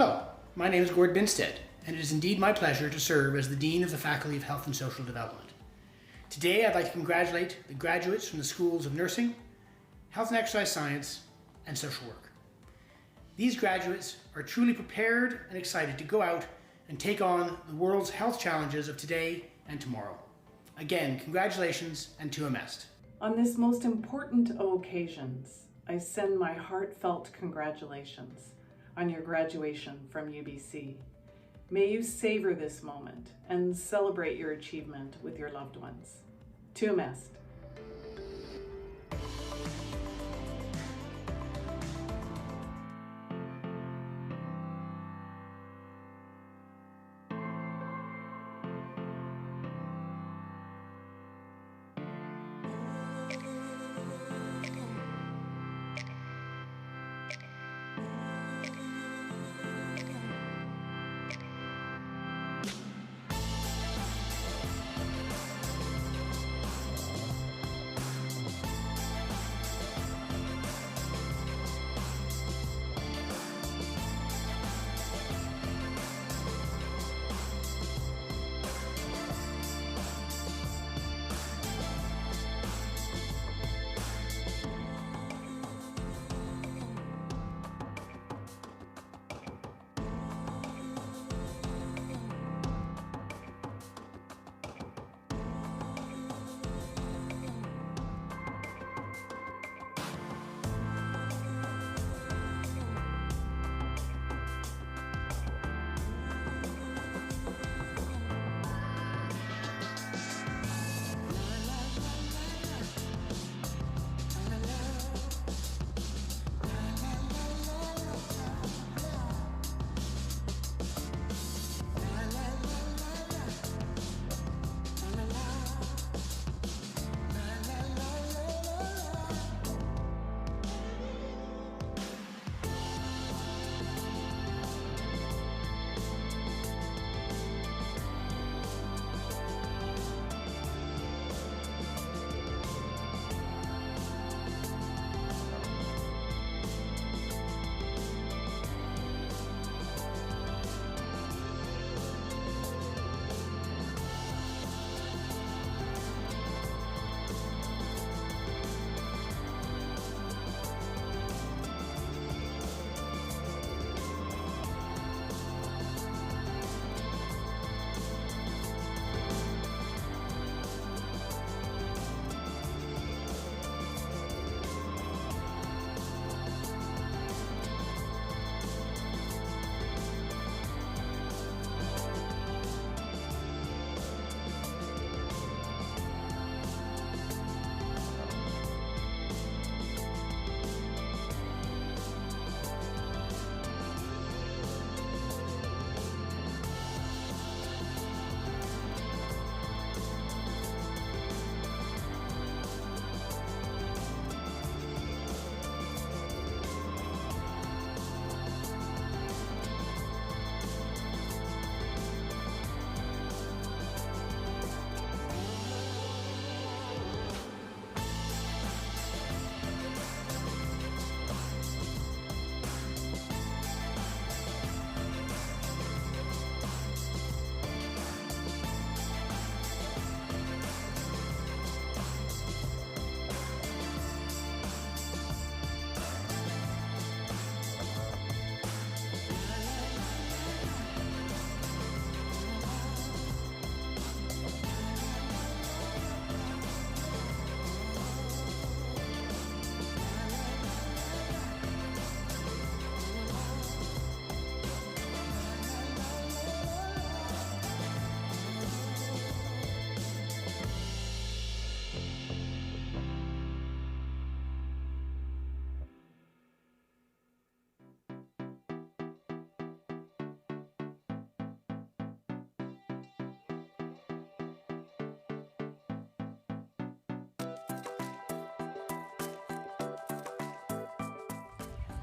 Hello, my name is Gord Binstead, and it is indeed my pleasure to serve as the Dean of the Faculty of Health and Social Development. Today I'd like to congratulate the graduates from the schools of Nursing, Health and Exercise Science, and Social Work. These graduates are truly prepared and excited to go out and take on the world's health challenges of today and tomorrow. Again, congratulations and to Amest. On this most important of occasions, I send my heartfelt congratulations on your graduation from UBC. May you savor this moment and celebrate your achievement with your loved ones. To Amest.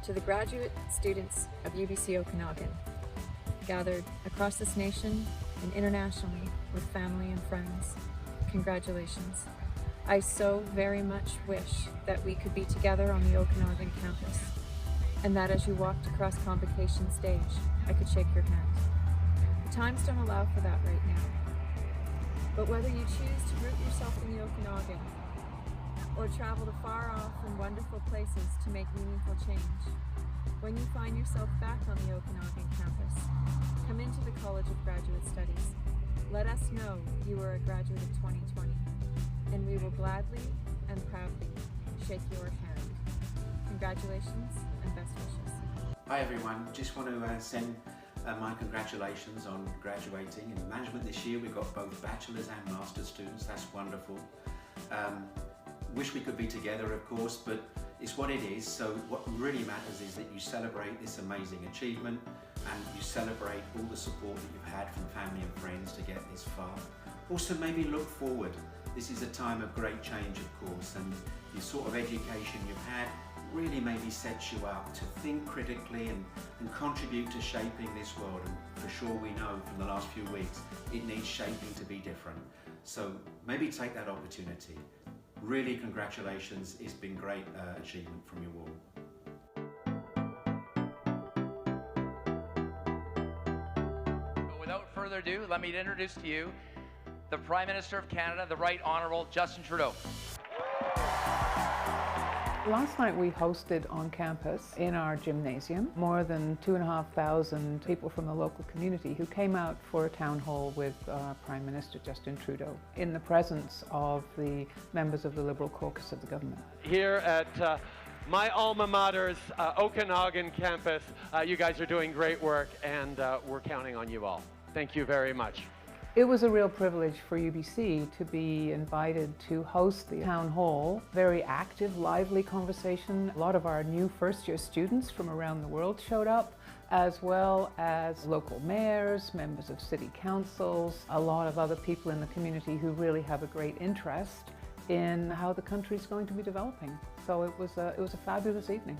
To the graduate students of UBC Okanagan, gathered across this nation and internationally with family and friends, congratulations. I so very much wish that we could be together on the Okanagan campus and that as you walked across convocation stage, I could shake your hand. The times don't allow for that right now. But whether you choose to root yourself in the Okanagan or travel to far off and wonderful places to make meaningful change, when you find yourself back on the Okanagan campus, come into the College of Graduate Studies. Let us know you are a graduate of 2020, and we will gladly and proudly shake your hand. Congratulations and best wishes. Hi everyone, just want to send my congratulations on graduating. In management this year we've got both bachelor's and master's students, that's wonderful. Wish we could be together of course, but it's what it is. So what really matters is that you celebrate this amazing achievement and you celebrate all the support that you've had from family and friends to get this far. Also maybe look forward. This is a time of great change of course, and the sort of education you've had really maybe sets you up to think critically and contribute to shaping this world. And for sure we know from the last few weeks it needs shaping to be different. So maybe take that opportunity. Really congratulations, it's been great achievement from you all. Without further ado, let me introduce to you the Prime Minister of Canada, the Right Honourable Justin Trudeau. Last night we hosted on campus in our gymnasium more than 2,500 people from the local community who came out for a town hall with Prime Minister Justin Trudeau in the presence of the members of the Liberal caucus of the government. Here at my alma mater's Okanagan campus, you guys are doing great work and we're counting on you all. Thank you very much. It was a real privilege for UBC to be invited to host the town hall. Very active, lively conversation. A lot of our new first-year students from around the world showed up, as well as local mayors, members of city councils, a lot of other people in the community who really have a great interest in how the country is going to be developing. So it was a fabulous evening.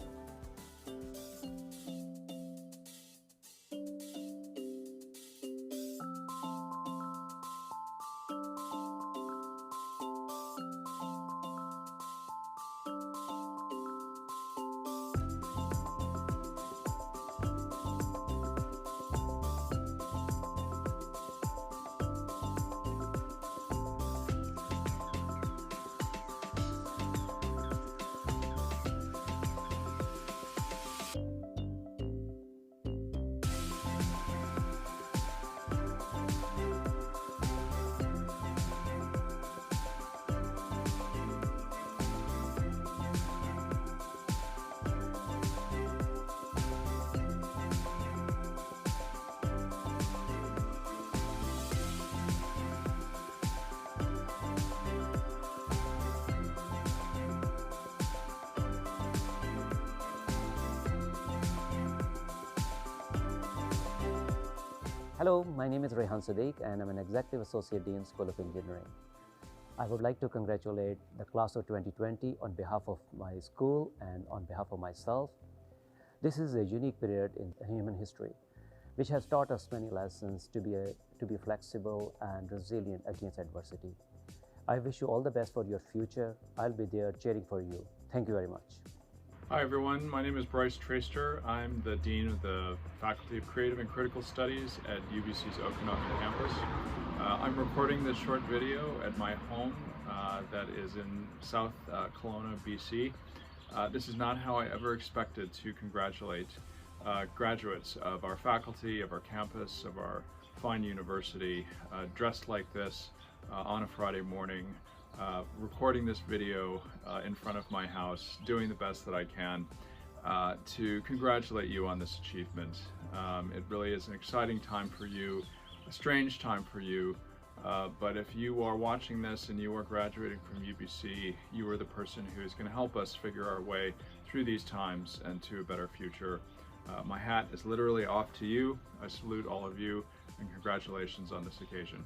Hello, my name is Rehan Sadiq and I'm an Executive Associate Dean, School of Engineering. I would like to congratulate the class of 2020 on behalf of my school and on behalf of myself. This is a unique period in human history, which has taught us many lessons to be flexible and resilient against adversity. I wish you all the best for your future. I'll be there cheering for you. Thank you very much. Hi everyone, my name is Bryce Traister. I'm the Dean of the Faculty of Creative and Critical Studies at UBC's Okanagan campus. I'm recording this short video at my home that is in South Kelowna, BC. This is not how I ever expected to congratulate graduates of our faculty, of our campus, of our fine university, dressed like this on a Friday morning, recording this video in front of my house, doing the best that I can to congratulate you on this achievement. It really is an exciting time for you, a strange time for you, but if you are watching this and you are graduating from UBC, you are the person who is going to help us figure our way through these times and to a better future. My hat is literally off to you. I salute all of you and congratulations on this occasion.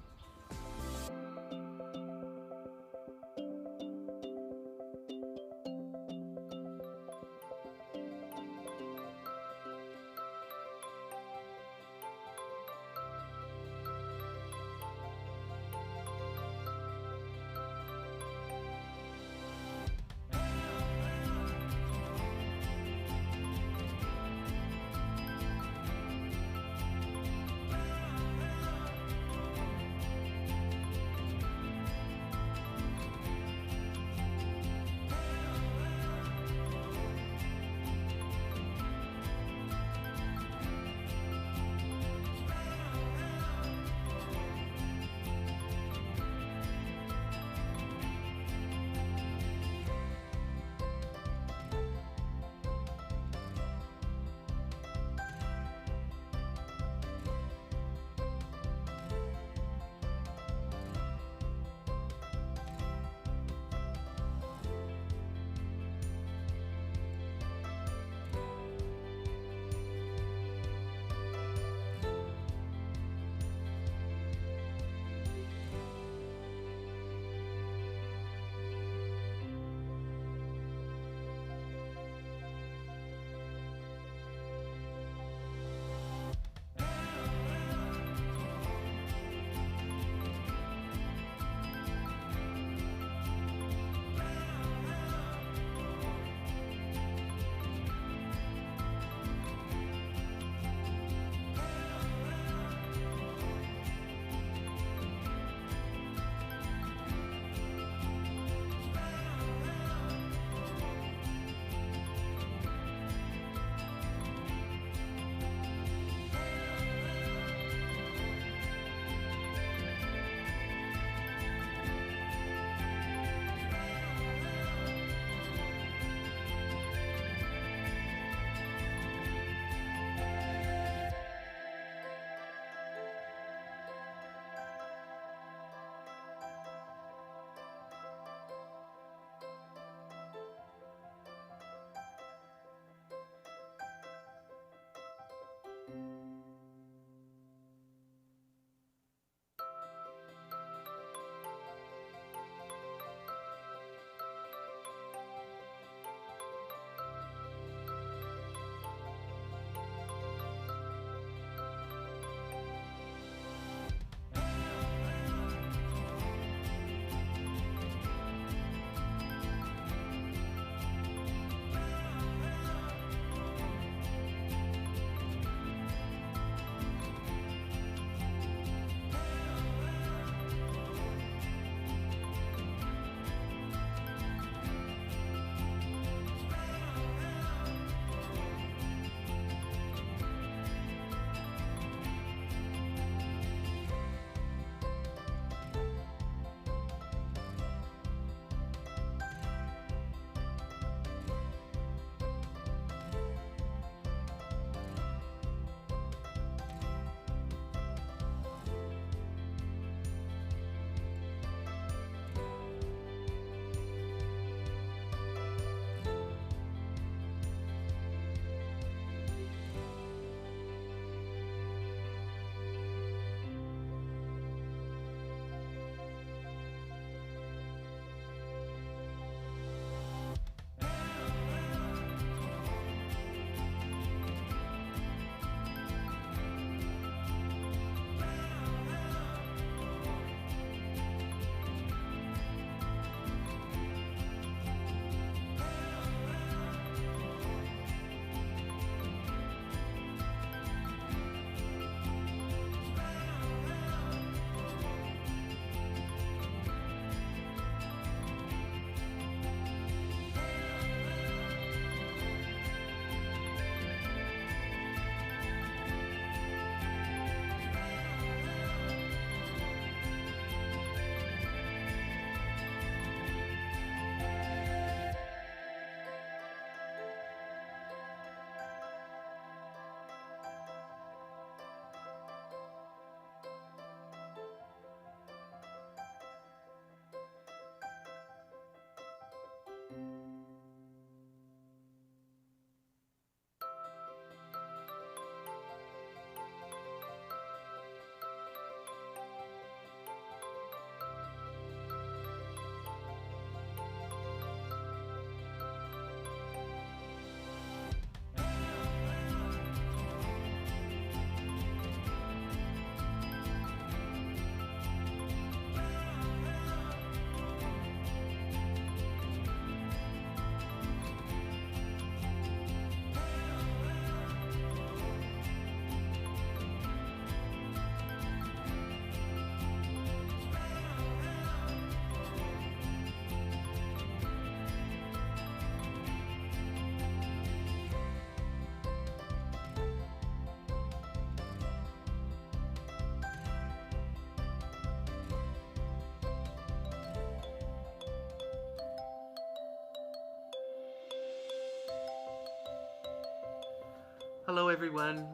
Hello everyone.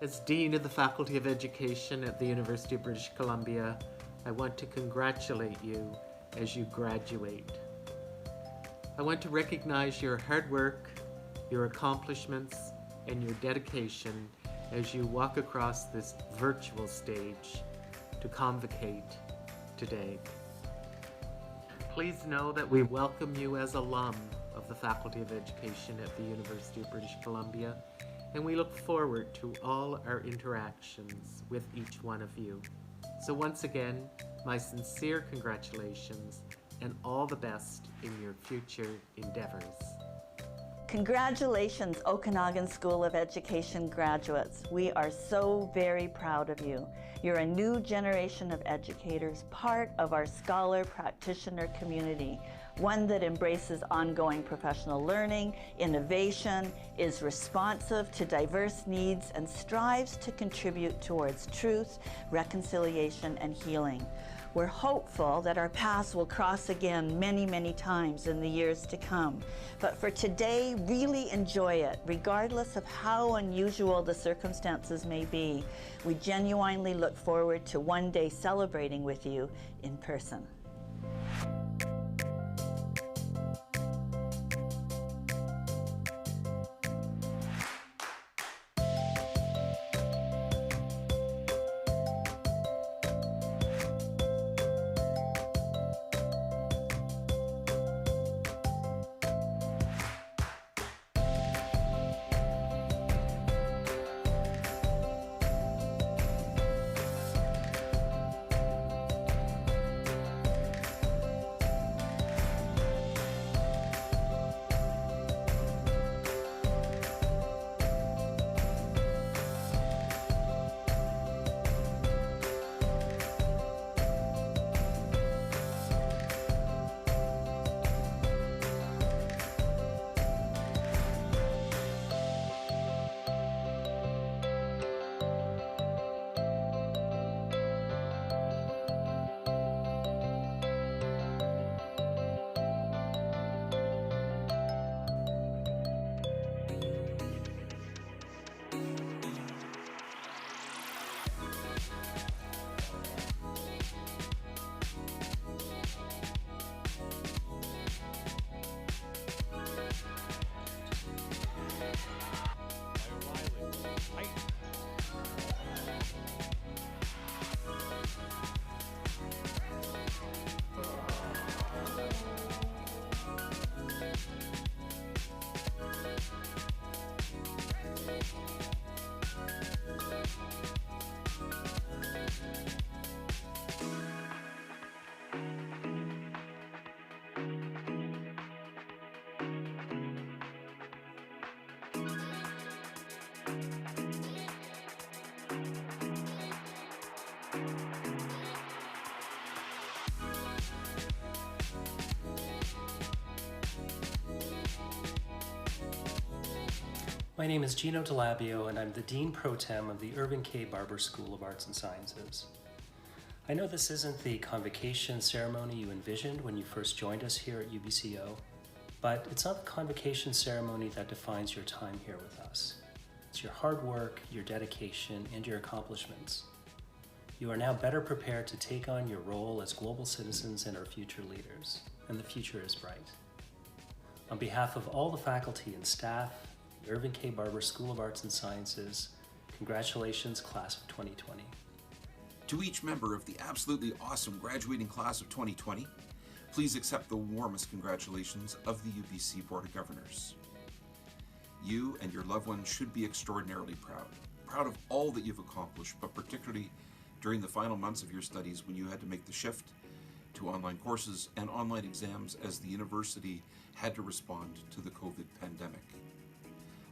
As Dean of the Faculty of Education at the University of British Columbia, I want to congratulate you as you graduate. I want to recognize your hard work, your accomplishments, and your dedication as you walk across this virtual stage to convocate today. Please know that we welcome you as alum of the Faculty of Education at the University of British Columbia, and we look forward to all our interactions with each one of you. So once again, my sincere congratulations and all the best in your future endeavors. Congratulations, Okanagan School of Education graduates. We are so very proud of you. You're a new generation of educators, part of our scholar practitioner community, one that embraces ongoing professional learning, innovation, is responsive to diverse needs, and strives to contribute towards truth, reconciliation, and healing. We're hopeful that our paths will cross again many, many times in the years to come. But for today, really enjoy it, regardless of how unusual the circumstances may be. We genuinely look forward to one day celebrating with you in person. My name is Gino DeLabio, and I'm the Dean Pro Tem of the Irving K. Barber School of Arts and Sciences. I know this isn't the convocation ceremony you envisioned when you first joined us here at UBCO, but it's not the convocation ceremony that defines your time here with us. It's your hard work, your dedication, and your accomplishments. You are now better prepared to take on your role as global citizens and our future leaders, and the future is bright. On behalf of all the faculty and staff, the Irving K. Barber School of Arts and Sciences, congratulations, Class of 2020. To each member of the absolutely awesome graduating Class of 2020, please accept the warmest congratulations of the UBC Board of Governors. You and your loved ones should be extraordinarily proud of all that you've accomplished, but particularly during the final months of your studies when you had to make the shift to online courses and online exams as the university had to respond to the COVID pandemic.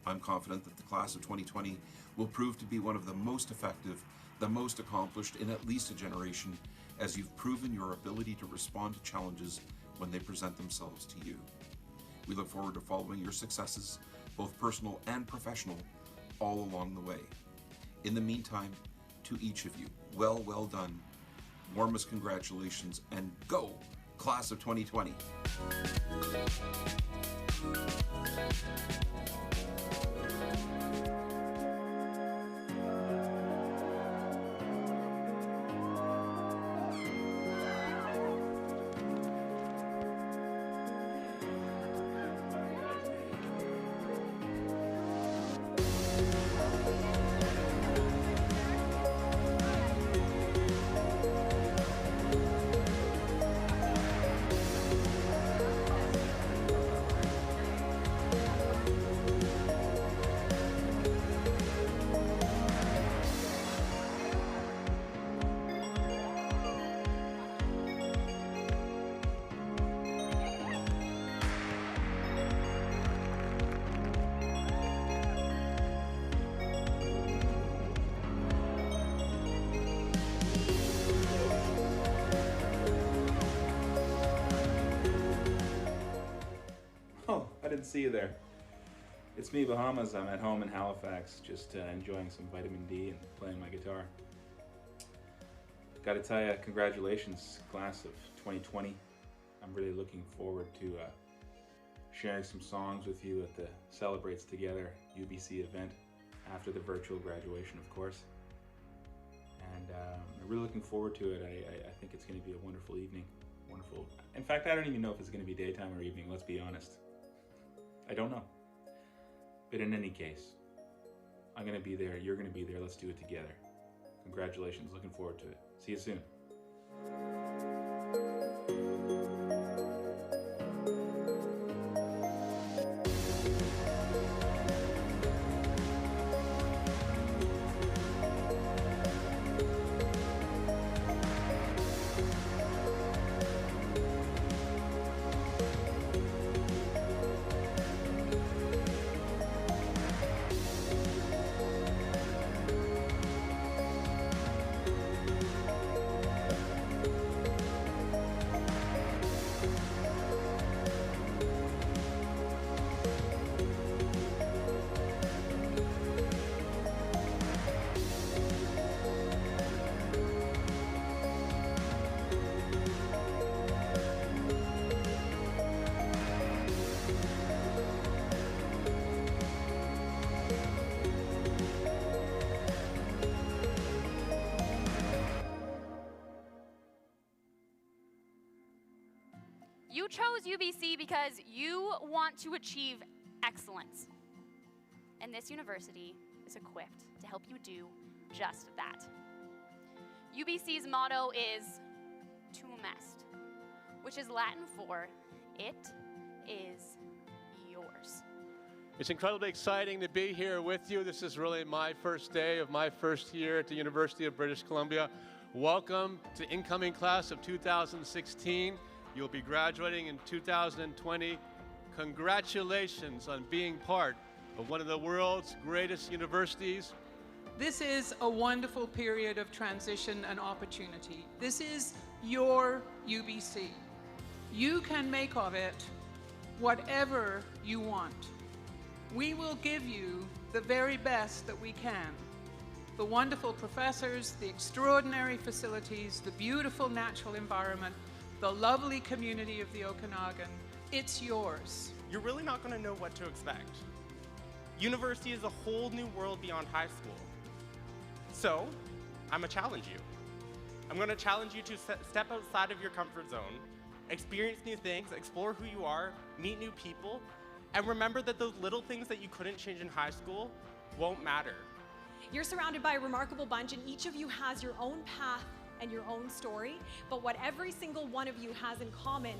I'm confident that the Class of 2020 will prove to be one of the most effective, the most accomplished in at least a generation, as you've proven your ability to respond to challenges when they present themselves to you. We look forward to following your successes, both personal and professional, all along the way. In the meantime, to each of you, well done, warmest congratulations, and go, Class of 2020. Good to see you there. It's me, Bahamas. I'm at home in Halifax, just enjoying some vitamin D and playing my guitar. Gotta tell you, congratulations, class of 2020. I'm really looking forward to sharing some songs with you at the Celebrates Together UBC event after the virtual graduation, of course. And I'm really looking forward to it. I think it's going to be a wonderful evening. Wonderful. In fact, I don't even know if it's going to be daytime or evening, let's be honest. I don't know. But in any case, I'm going to be there, you're going to be there, let's do it together. Congratulations, looking forward to it. See you soon. You chose UBC because you want to achieve excellence. And this university is equipped to help you do just that. UBC's motto is "Tum est," which is Latin for "It is yours." It's incredibly exciting to be here with you. This is really my first day of my first year at the University of British Columbia. Welcome to the incoming class of 2016. You'll be graduating in 2020. Congratulations on being part of one of the world's greatest universities. This is a wonderful period of transition and opportunity. This is your UBC. You can make of it whatever you want. We will give you the very best that we can. The wonderful professors, the extraordinary facilities, the beautiful natural environment, the lovely community of the Okanagan. It's yours. You're really not going to know what to expect. University is a whole new world beyond high school. So, I'm going to challenge you. I'm going to challenge you to step outside of your comfort zone, experience new things, explore who you are, meet new people, and remember that those little things that you couldn't change in high school won't matter. You're surrounded by a remarkable bunch, and each of you has your own path and your own story, but what every single one of you has in common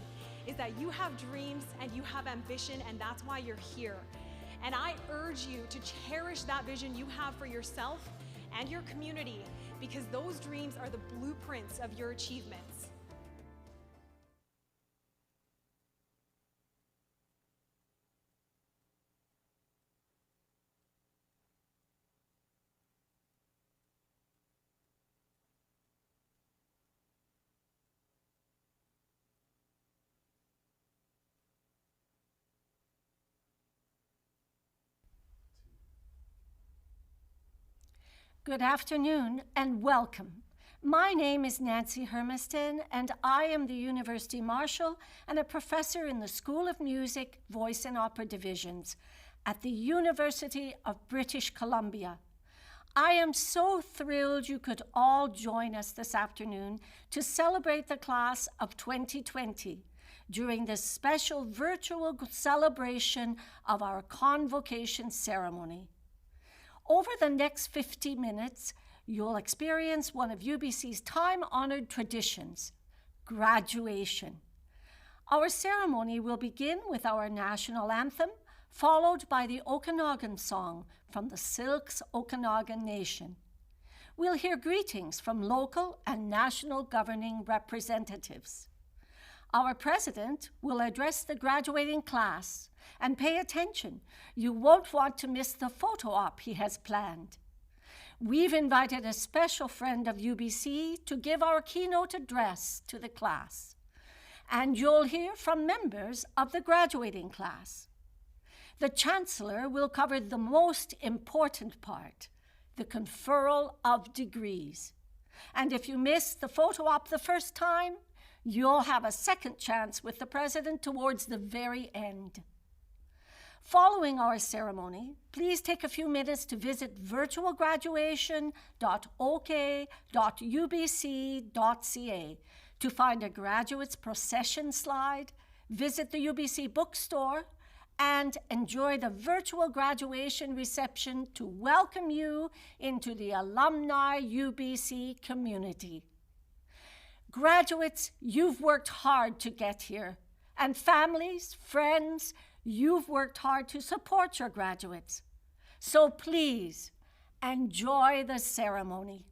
is that you have dreams and you have ambition, and that's why you're here. And I urge you to cherish that vision you have for yourself and your community, because those dreams are the blueprints of your achievements. Good afternoon and welcome. My name is Nancy Hermiston, and I am the University Marshal and a professor in the School of Music, Voice and Opera Divisions at the University of British Columbia. I am so thrilled you could all join us this afternoon to celebrate the class of 2020 during this special virtual celebration of our convocation ceremony. Over the next 50 minutes, you'll experience one of UBC's time-honored traditions, graduation. Our ceremony will begin with our national anthem, followed by the Okanagan song from the Syilx Okanagan Nation. We'll hear greetings from local and national governing representatives. Our president will address the graduating class, and pay attention, you won't want to miss the photo op he has planned. We've invited a special friend of UBC to give our keynote address to the class, and you'll hear from members of the graduating class. The Chancellor will cover the most important part, the conferral of degrees. And if you miss the photo op the first time, you'll have a second chance with the President towards the very end. Following our ceremony, please take a few minutes to visit virtualgraduation.ok.ubc.ca to find a graduate's procession slide, visit the UBC bookstore, and enjoy the virtual graduation reception to welcome you into the alumni UBC community. Graduates, you've worked hard to get here, and families, friends, you've worked hard to support your graduates. So please, enjoy the ceremony.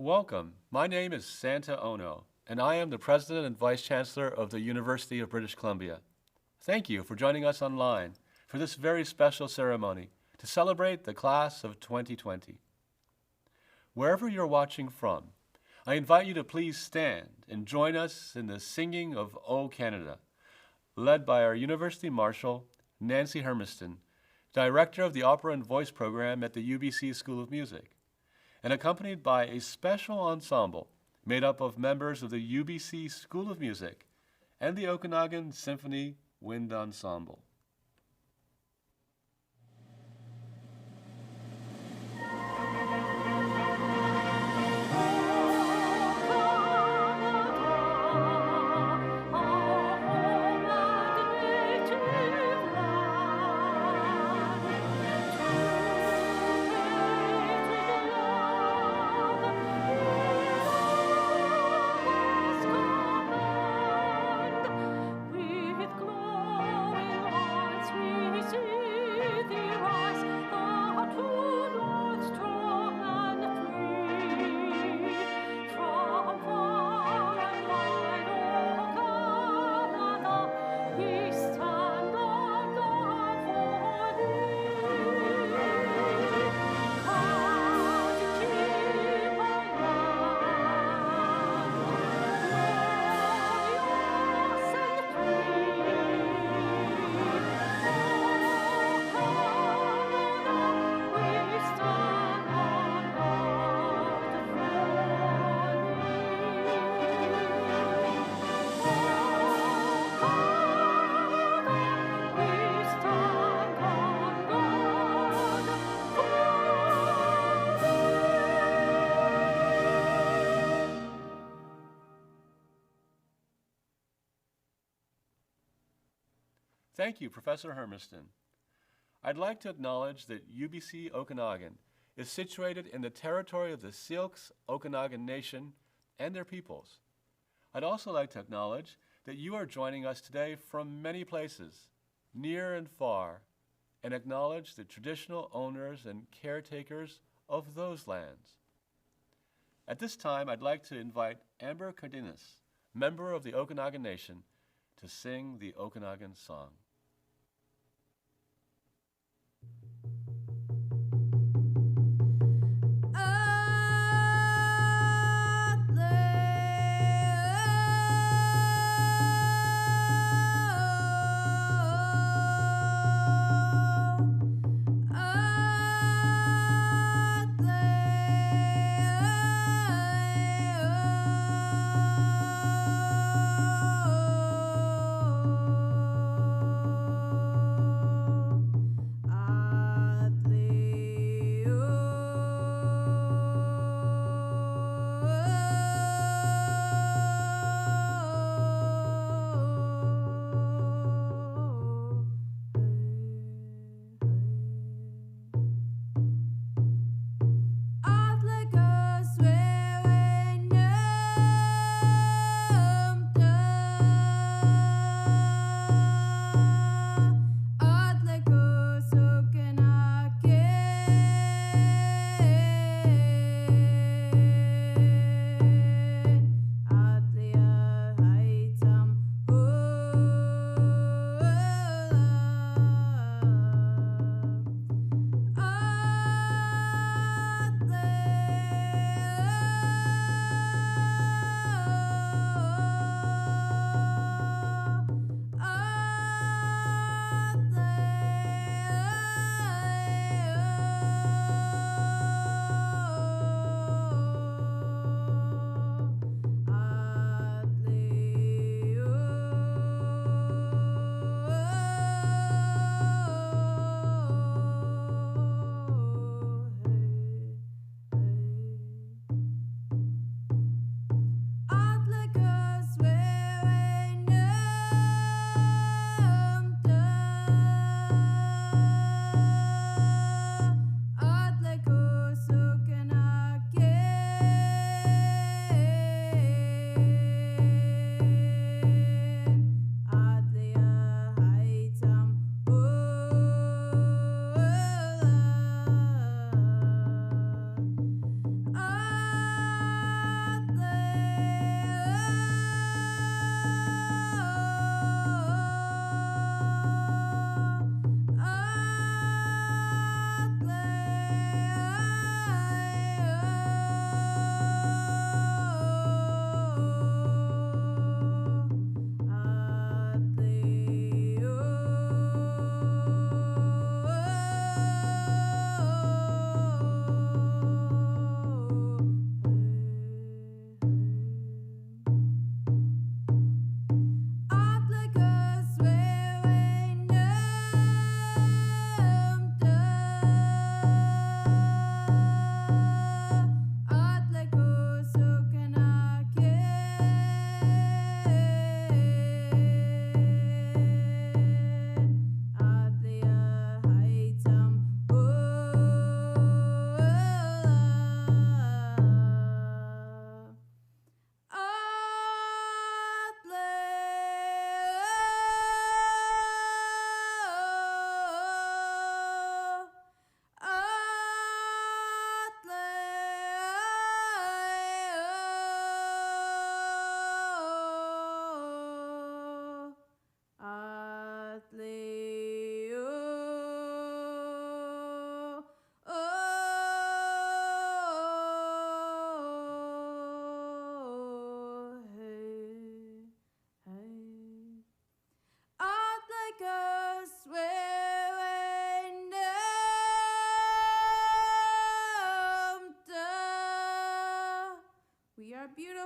Welcome. My name is Santa Ono, and I am the President and Vice Chancellor of the University of British Columbia. Thank you for joining us online for this very special ceremony to celebrate the class of 2020. Wherever you're watching from, I invite you to please stand and join us in the singing of O Canada, led by our University Marshal, Nancy Hermiston, Director of the Opera and Voice Program at the UBC School of Music, and accompanied by a special ensemble made up of members of the UBC School of Music and the Okanagan Symphony Wind Ensemble. Thank you, Professor Hermiston. I'd like to acknowledge that UBC Okanagan is situated in the territory of the Syilx Okanagan Nation and their peoples. I'd also like to acknowledge that you are joining us today from many places, near and far, and acknowledge the traditional owners and caretakers of those lands. At this time, I'd like to invite Amber Cardenas, member of the Okanagan Nation, to sing the Okanagan song. Oh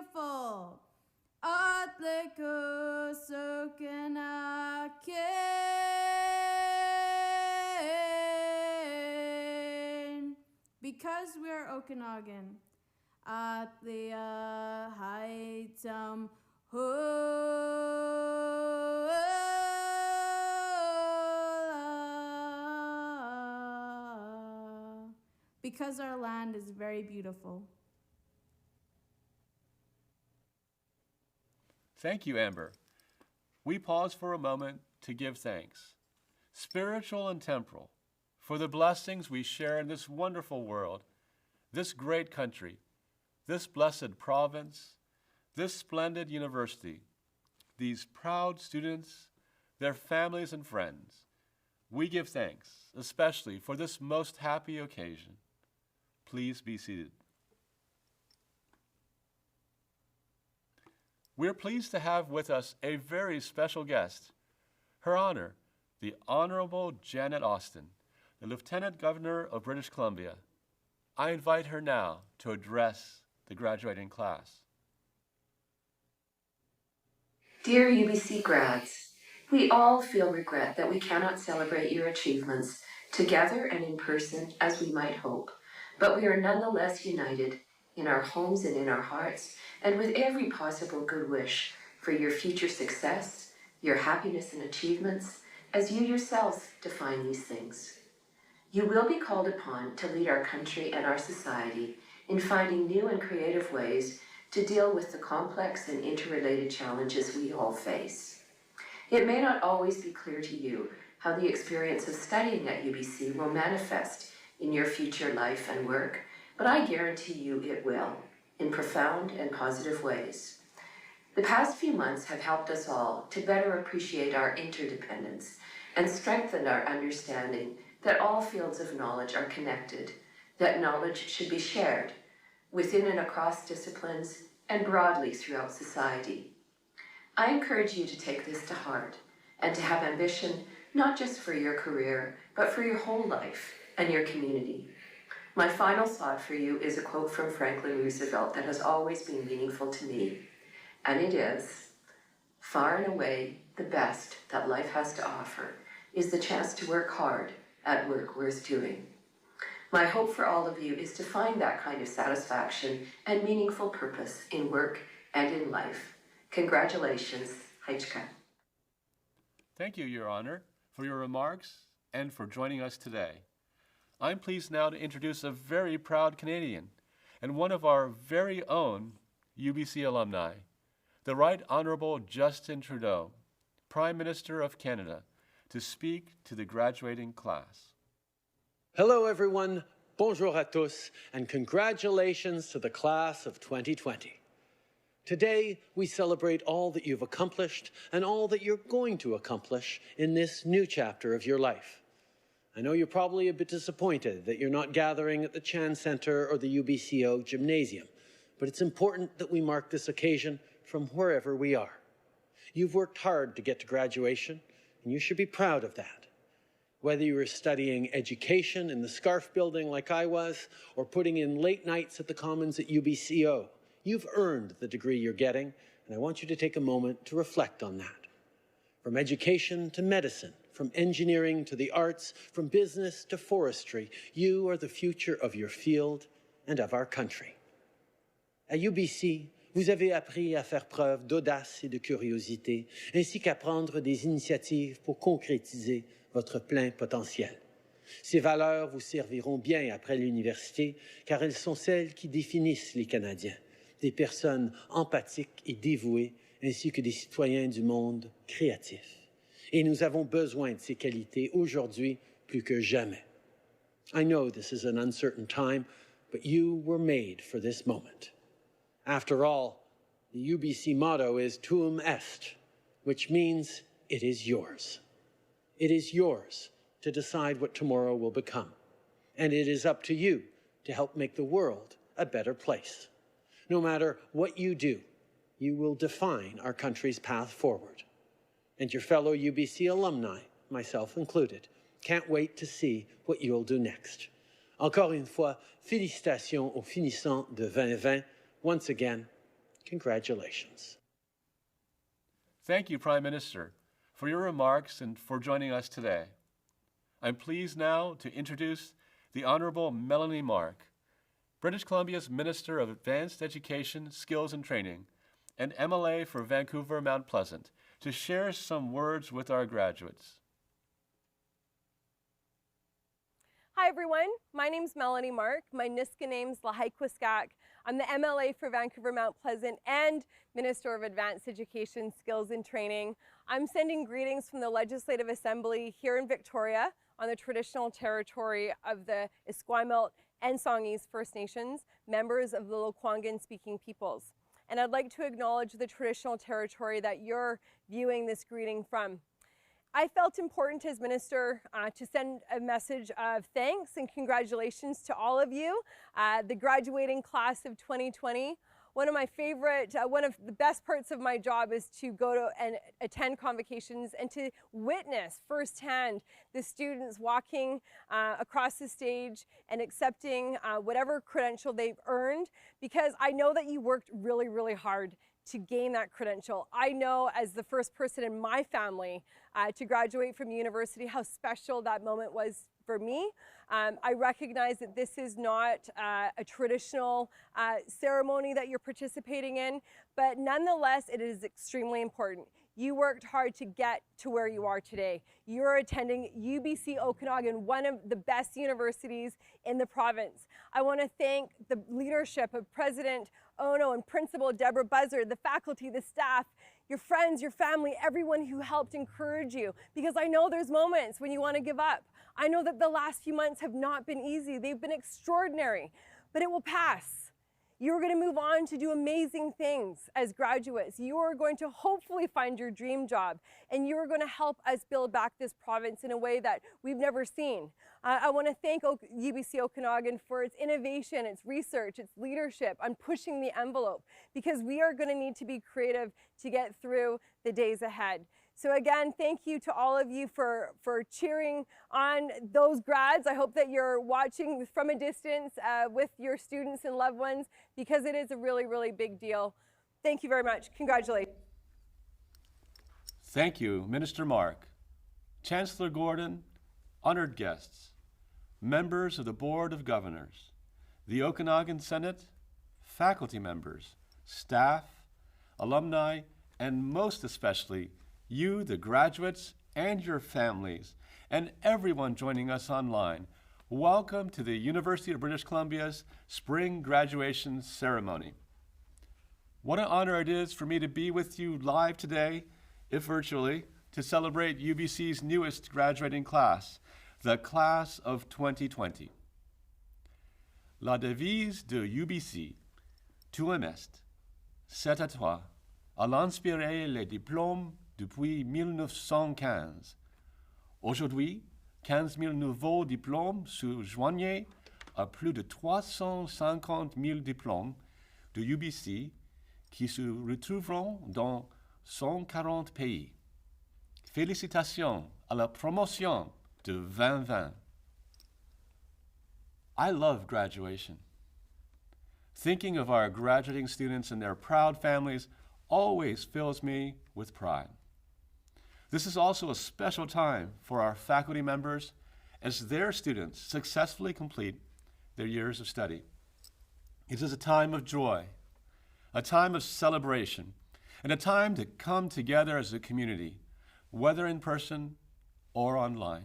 beautiful. Atlecos Okanagan. Because we're Okanagan. Atlia Haitam Hola. Because our land is very beautiful. Thank you, Amber. We pause for a moment to give thanks, spiritual and temporal, for the blessings we share in this wonderful world, this great country, this blessed province, this splendid university, these proud students, their families and friends. We give thanks, especially for this most happy occasion. Please be seated. We're pleased to have with us a very special guest, Her Honor, the Honorable Janet Austin, the Lieutenant Governor of British Columbia. I invite her now to address the graduating class. Dear UBC grads, we all feel regret that we cannot celebrate your achievements together and in person as we might hope, but we are nonetheless united in our homes and in our hearts, and with every possible good wish for your future success, your happiness and achievements, as you yourselves define these things. You will be called upon to lead our country and our society in finding new and creative ways to deal with the complex and interrelated challenges we all face. It may not always be clear to you how the experience of studying at UBC will manifest in your future life and work, but I guarantee you it will, in profound and positive ways. The past few months have helped us all to better appreciate our interdependence and strengthened our understanding that all fields of knowledge are connected, that knowledge should be shared within and across disciplines and broadly throughout society. I encourage you to take this to heart and to have ambition not just for your career, but for your whole life and your community. My final thought for you is a quote from Franklin Roosevelt that has always been meaningful to me, and it is, "Far and away, the best that life has to offer is the chance to work hard at work worth doing." My hope for all of you is to find that kind of satisfaction and meaningful purpose in work and in life. Congratulations, Heichka. Thank you, Your Honor, for your remarks and for joining us today. I'm pleased now to introduce a very proud Canadian and one of our very own UBC alumni, the Right Honourable Justin Trudeau, Prime Minister of Canada, to speak to the graduating class. Hello everyone, bonjour à tous, and congratulations to the class of 2020. Today, we celebrate all that you've accomplished and all that you're going to accomplish in this new chapter of your life. I know you're probably a bit disappointed that you're not gathering at the Chan Centre or the UBCO Gymnasium, but it's important that we mark this occasion from wherever we are. You've worked hard to get to graduation, and you should be proud of that. Whether you were studying education in the Scarf Building like I was, or putting in late nights at the Commons at UBCO, you've earned the degree you're getting, and I want you to take a moment to reflect on that. From education to medicine, from engineering to the arts, from business to forestry, you are the future of your field and of our country. À UBC, vous avez appris à faire preuve d'audace et de curiosité, ainsi qu'à prendre des initiatives pour concrétiser votre plein potentiel. Ces valeurs vous serviront bien après l'université, car elles sont celles qui définissent les Canadiens, des personnes empathiques et dévouées, ainsi que des citoyens du monde créatifs. Et nous avons besoin de ces qualités aujourd'hui plus que jamais. I know this is an uncertain time, but you were made for this moment. After all, the UBC motto is Tuum Est, which means it is yours. It is yours to decide what tomorrow will become. And it is up to you to help make the world a better place. No matter what you do, you will define our country's path forward. And your fellow UBC alumni, myself included, can't wait to see what you'll do next. Encore une fois, félicitations aux finissants de 2020. Once again, Congratulations. Thank you, Prime Minister, for your remarks and for joining us today. I'm pleased now to introduce the Honorable Melanie Mark, British Columbia's Minister of Advanced Education, Skills and Training, and MLA for Vancouver Mount Pleasant, to share some words with our graduates. Hi everyone, my name's Melanie Mark. My Niska name's Lahai-Kwiskak. I'm the MLA for Vancouver Mount Pleasant and Minister of Advanced Education, Skills and Training. I'm sending greetings from the Legislative Assembly here in Victoria on the traditional territory of the Esquimalt and Songhees First Nations, members of the Lekwungen speaking peoples. And I'd like to acknowledge the traditional territory that you're viewing this greeting from. I felt important as Minister to send a message of thanks and congratulations to all of you, the graduating class of 2020. One of the best parts of my job is to go to and attend convocations and to witness firsthand the students walking across the stage and accepting whatever credential they've earned, because I know that you worked really, really hard to gain that credential. I know as the first person in my family to graduate from university how special that moment was for me. I recognize that this is not a traditional ceremony that you're participating in, but nonetheless it is extremely important. You worked hard to get to where you are today. You're attending UBC Okanagan, one of the best universities in the province. I want to thank the leadership of President Ono and Principal Deborah Buzzard, the faculty, the staff, your friends, your family, everyone who helped encourage you, because I know there's moments when you want to give up. I know that the last few months have not been easy. They've been extraordinary, but it will pass. You're going to move on to do amazing things as graduates. You are going to hopefully find your dream job, and you're going to help us build back this province in a way that we've never seen. I want to thank UBC Okanagan for its innovation, its research, its leadership on pushing the envelope, because we are going to need to be creative to get through the days ahead. So again, thank you to all of you for cheering on those grads. I hope that you're watching from a distance with your students and loved ones, because it is a really, really big deal. Thank you very much. Congratulations. Thank you, Minister Mark, Chancellor Gordon, honored guests, members of the Board of Governors, the Okanagan Senate, faculty members, staff, alumni, and most especially you, the graduates, and your families, and everyone joining us online. Welcome to the University of British Columbia's Spring Graduation Ceremony. What an honor it is for me to be with you live today, if virtually, to celebrate UBC's newest graduating class, the Class of 2020. La devise de UBC, tu aimes, c'est à toi, à l'inspirer les diplômes depuis 1915. Aujourd'hui, 15 000 nouveaux diplômes se joignent à plus de 350 000 diplômes de UBC qui se retrouveront dans 140 pays. Félicitations à la promotion de 2020. I love graduation. Thinking of our graduating students and their proud families always fills me with pride. This is also a special time for our faculty members as their students successfully complete their years of study. It is a time of joy, a time of celebration, and a time to come together as a community, whether in person or online.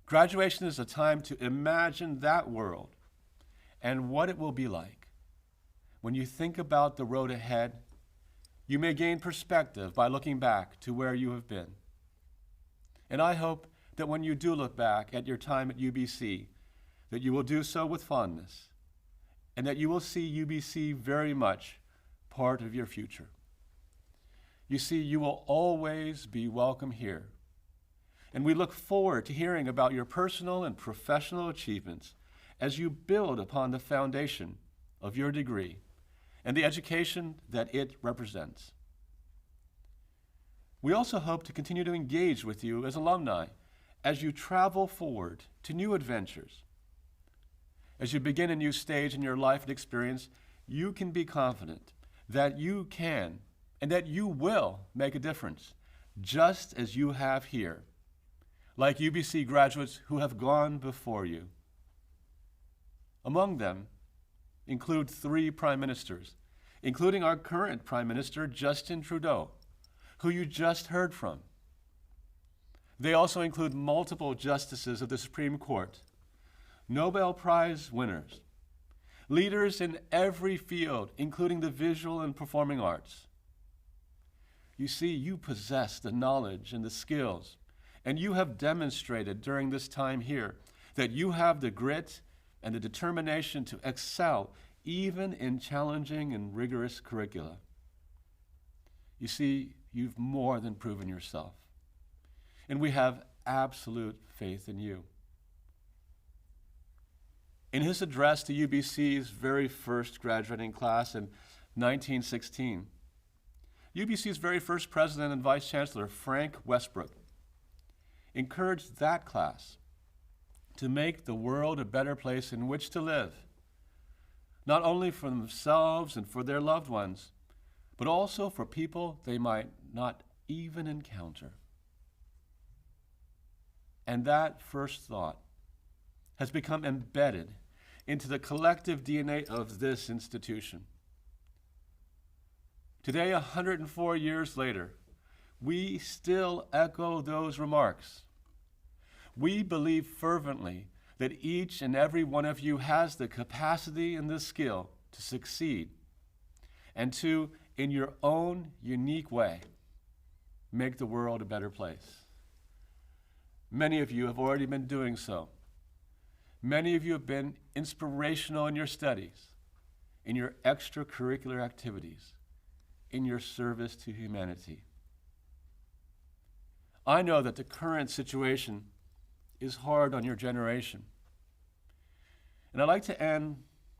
Graduation is a time to imagine that world and what it will be like. When you think about the road ahead, you may gain perspective by looking back to where you have been. And I hope that when you do look back at your time at UBC, that you will do so with fondness, and that you will see UBC very much part of your future. You see, you will always be welcome here. And we look forward to hearing about your personal and professional achievements as you build upon the foundation of your degree and the education that it represents. We also hope to continue to engage with you as alumni as you travel forward to new adventures. As you begin a new stage in your life and experience, you can be confident that you can and that you will make a difference, just as you have here, like UBC graduates who have gone before you. Among them include 3 prime ministers, including our current Prime Minister, Justin Trudeau, who you just heard from. They also include multiple justices of the Supreme Court, Nobel Prize winners, leaders in every field, including the visual and performing arts. You see, you possess the knowledge and the skills, and you have demonstrated during this time here that you have the grit and the determination to excel even in challenging and rigorous curricula. You see, you've more than proven yourself, and we have absolute faith in you. In his address to UBC's very first graduating class in 1916, UBC's very first president and vice chancellor, Frank Westbrook, encouraged that class to make the world a better place in which to live, not only for themselves and for their loved ones, but also for people they might not even encounter. And that first thought has become embedded into the collective DNA of this institution. Today, 104 years later, we still echo those remarks. We believe fervently that each and every one of you has the capacity and the skill to succeed and to, in your own unique way, make the world a better place. Many of you have already been doing so. Many of you have been inspirational in your studies, in your extracurricular activities, in your service to humanity. I know that the current situation is hard on your generation. And I'd like to end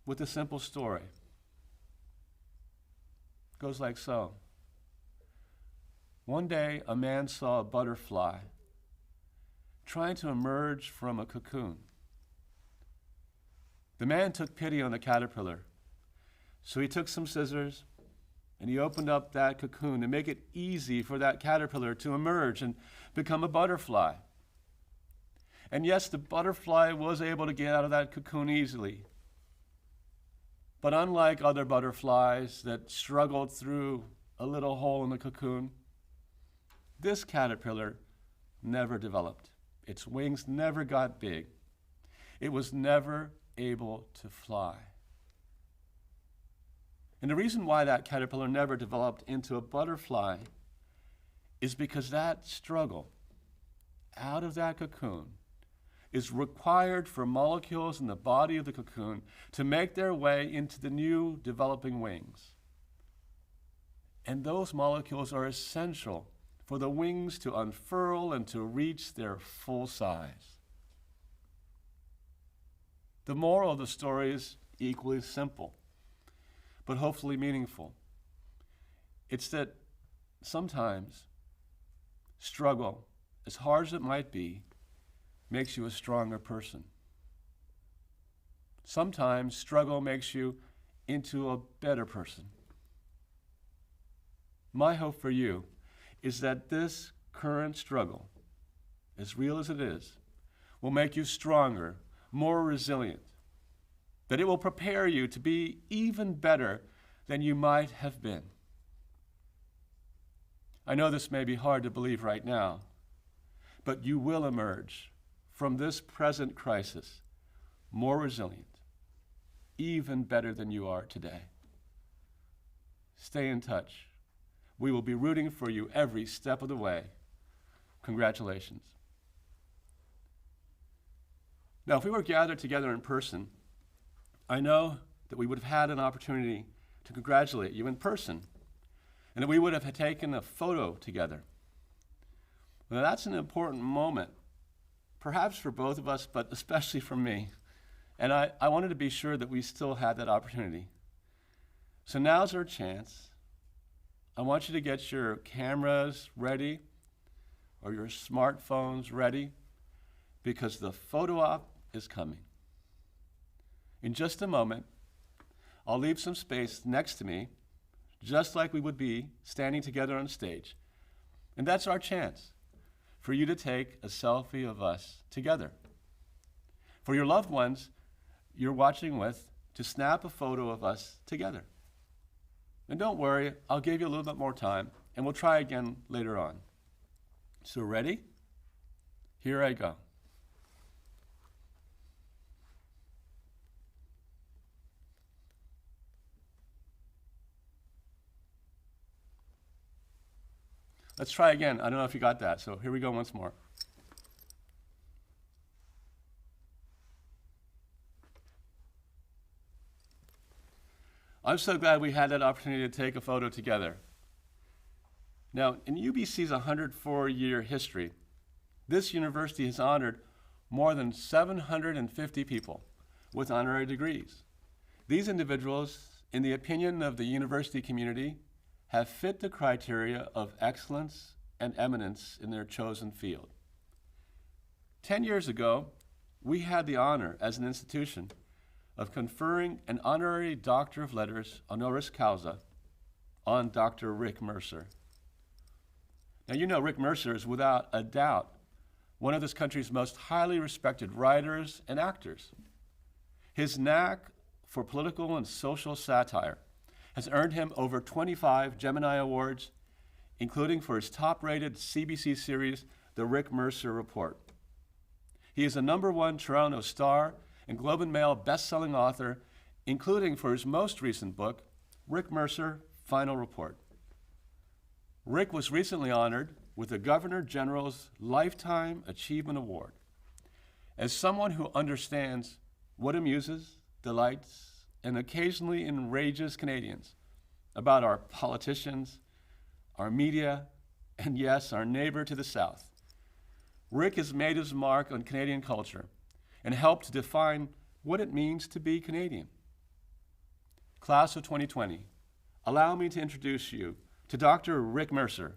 with a simple story. It goes like so. One day, a man saw a butterfly trying to emerge from a cocoon. The man took pity on the caterpillar, so he took some scissors and he opened up that cocoon to make it easy for that caterpillar to emerge and become a butterfly. And yes, the butterfly was able to get out of that cocoon easily. But unlike other butterflies that struggled through a little hole in the cocoon, this caterpillar never developed. Its wings never got big. It was never able to fly. And the reason why that caterpillar never developed into a butterfly is because that struggle out of that cocoon is required for molecules in the body of the cocoon to make their way into the new developing wings. And those molecules are essential for the wings to unfurl and to reach their full size. The moral of the story is equally simple, but hopefully meaningful. It's that sometimes struggle, as hard as it might be, makes you a stronger person. Sometimes struggle makes you into a better person. My hope for you is that this current struggle, as real as it is, will make you stronger, more resilient, that it will prepare you to be even better than you might have been. I know this may be hard to believe right now, but you will emerge from this present crisis more resilient, even better than you are today. Stay in touch. We will be rooting for you every step of the way. Congratulations. Now, if we were gathered together in person, I know that we would have had an opportunity to congratulate you in person, and that we would have taken a photo together. Now, that's an important moment, perhaps for both of us, but especially for me. And I wanted to be sure that we still had that opportunity. So now's our chance. I want you to get your cameras ready or your smartphones ready, because the photo op is coming. In just a moment, I'll leave some space next to me, just like we would be standing together on stage. And that's our chance for you to take a selfie of us together. For your loved ones you're watching with to snap a photo of us together. And don't worry, I'll give you a little bit more time, and we'll try again later on. So ready? Here I go. Let's try again. I don't know if you got that, so here we go once more. I'm so glad we had that opportunity to take a photo together. Now, in UBC's 104-year history, this university has honored more than 750 people with honorary degrees. These individuals, in the opinion of the university community, have fit the criteria of excellence and eminence in their chosen field. 10 years ago, we had the honor as an institution of conferring an honorary Doctor of Letters honoris causa on Dr. Rick Mercer. Now, you know Rick Mercer is without a doubt one of this country's most highly respected writers and actors. His knack for political and social satire has earned him over 25 Gemini Awards, including for his top-rated CBC series, The Rick Mercer Report. He is a #1 Toronto Star and Globe and Mail best-selling author, including for his most recent book, Rick Mercer, Final Report. Rick was recently honored with the Governor General's Lifetime Achievement Award. As someone who understands what amuses, delights, and occasionally enrages Canadians about our politicians, our media, and yes, our neighbor to the south, Rick has made his mark on Canadian culture and helped to define what it means to be Canadian. Class of 2020, allow me to introduce you to Dr. Rick Mercer,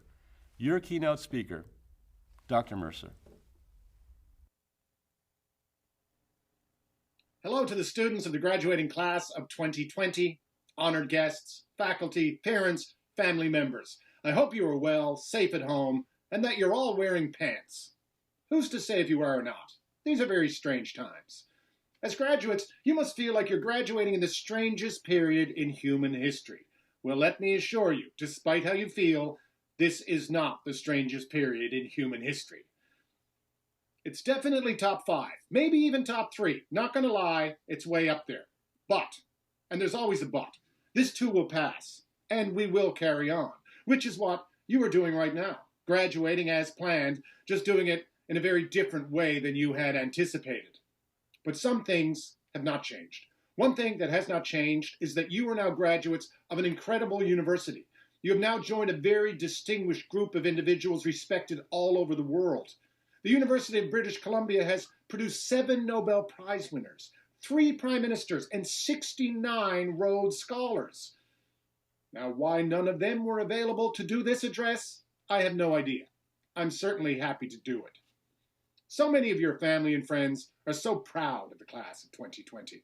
your keynote speaker. Dr. Mercer. Hello to the students of the graduating class of 2020, honored guests, faculty, parents, family members. I hope you are well, safe at home, and that you're all wearing pants. Who's to say if you are or not? These are very strange times. As graduates, you must feel like you're graduating in the strangest period in human history. Well, let me assure you, despite how you feel, this is not the strangest period in human history. It's definitely top 5, maybe even top 3. Not gonna lie, it's way up there. But, and there's always a but, this too will pass, and we will carry on, which is what you are doing right now, graduating as planned, just doing it in a very different way than you had anticipated. But some things have not changed. One thing that has not changed is that you are now graduates of an incredible university. You have now joined a very distinguished group of individuals respected all over the world. The University of British Columbia has produced 7 Nobel Prize winners, 3 prime ministers, and 69 Rhodes Scholars. Now, why none of them were available to do this address, I have no idea. I'm certainly happy to do it. So many of your family and friends are so proud of the class of 2020.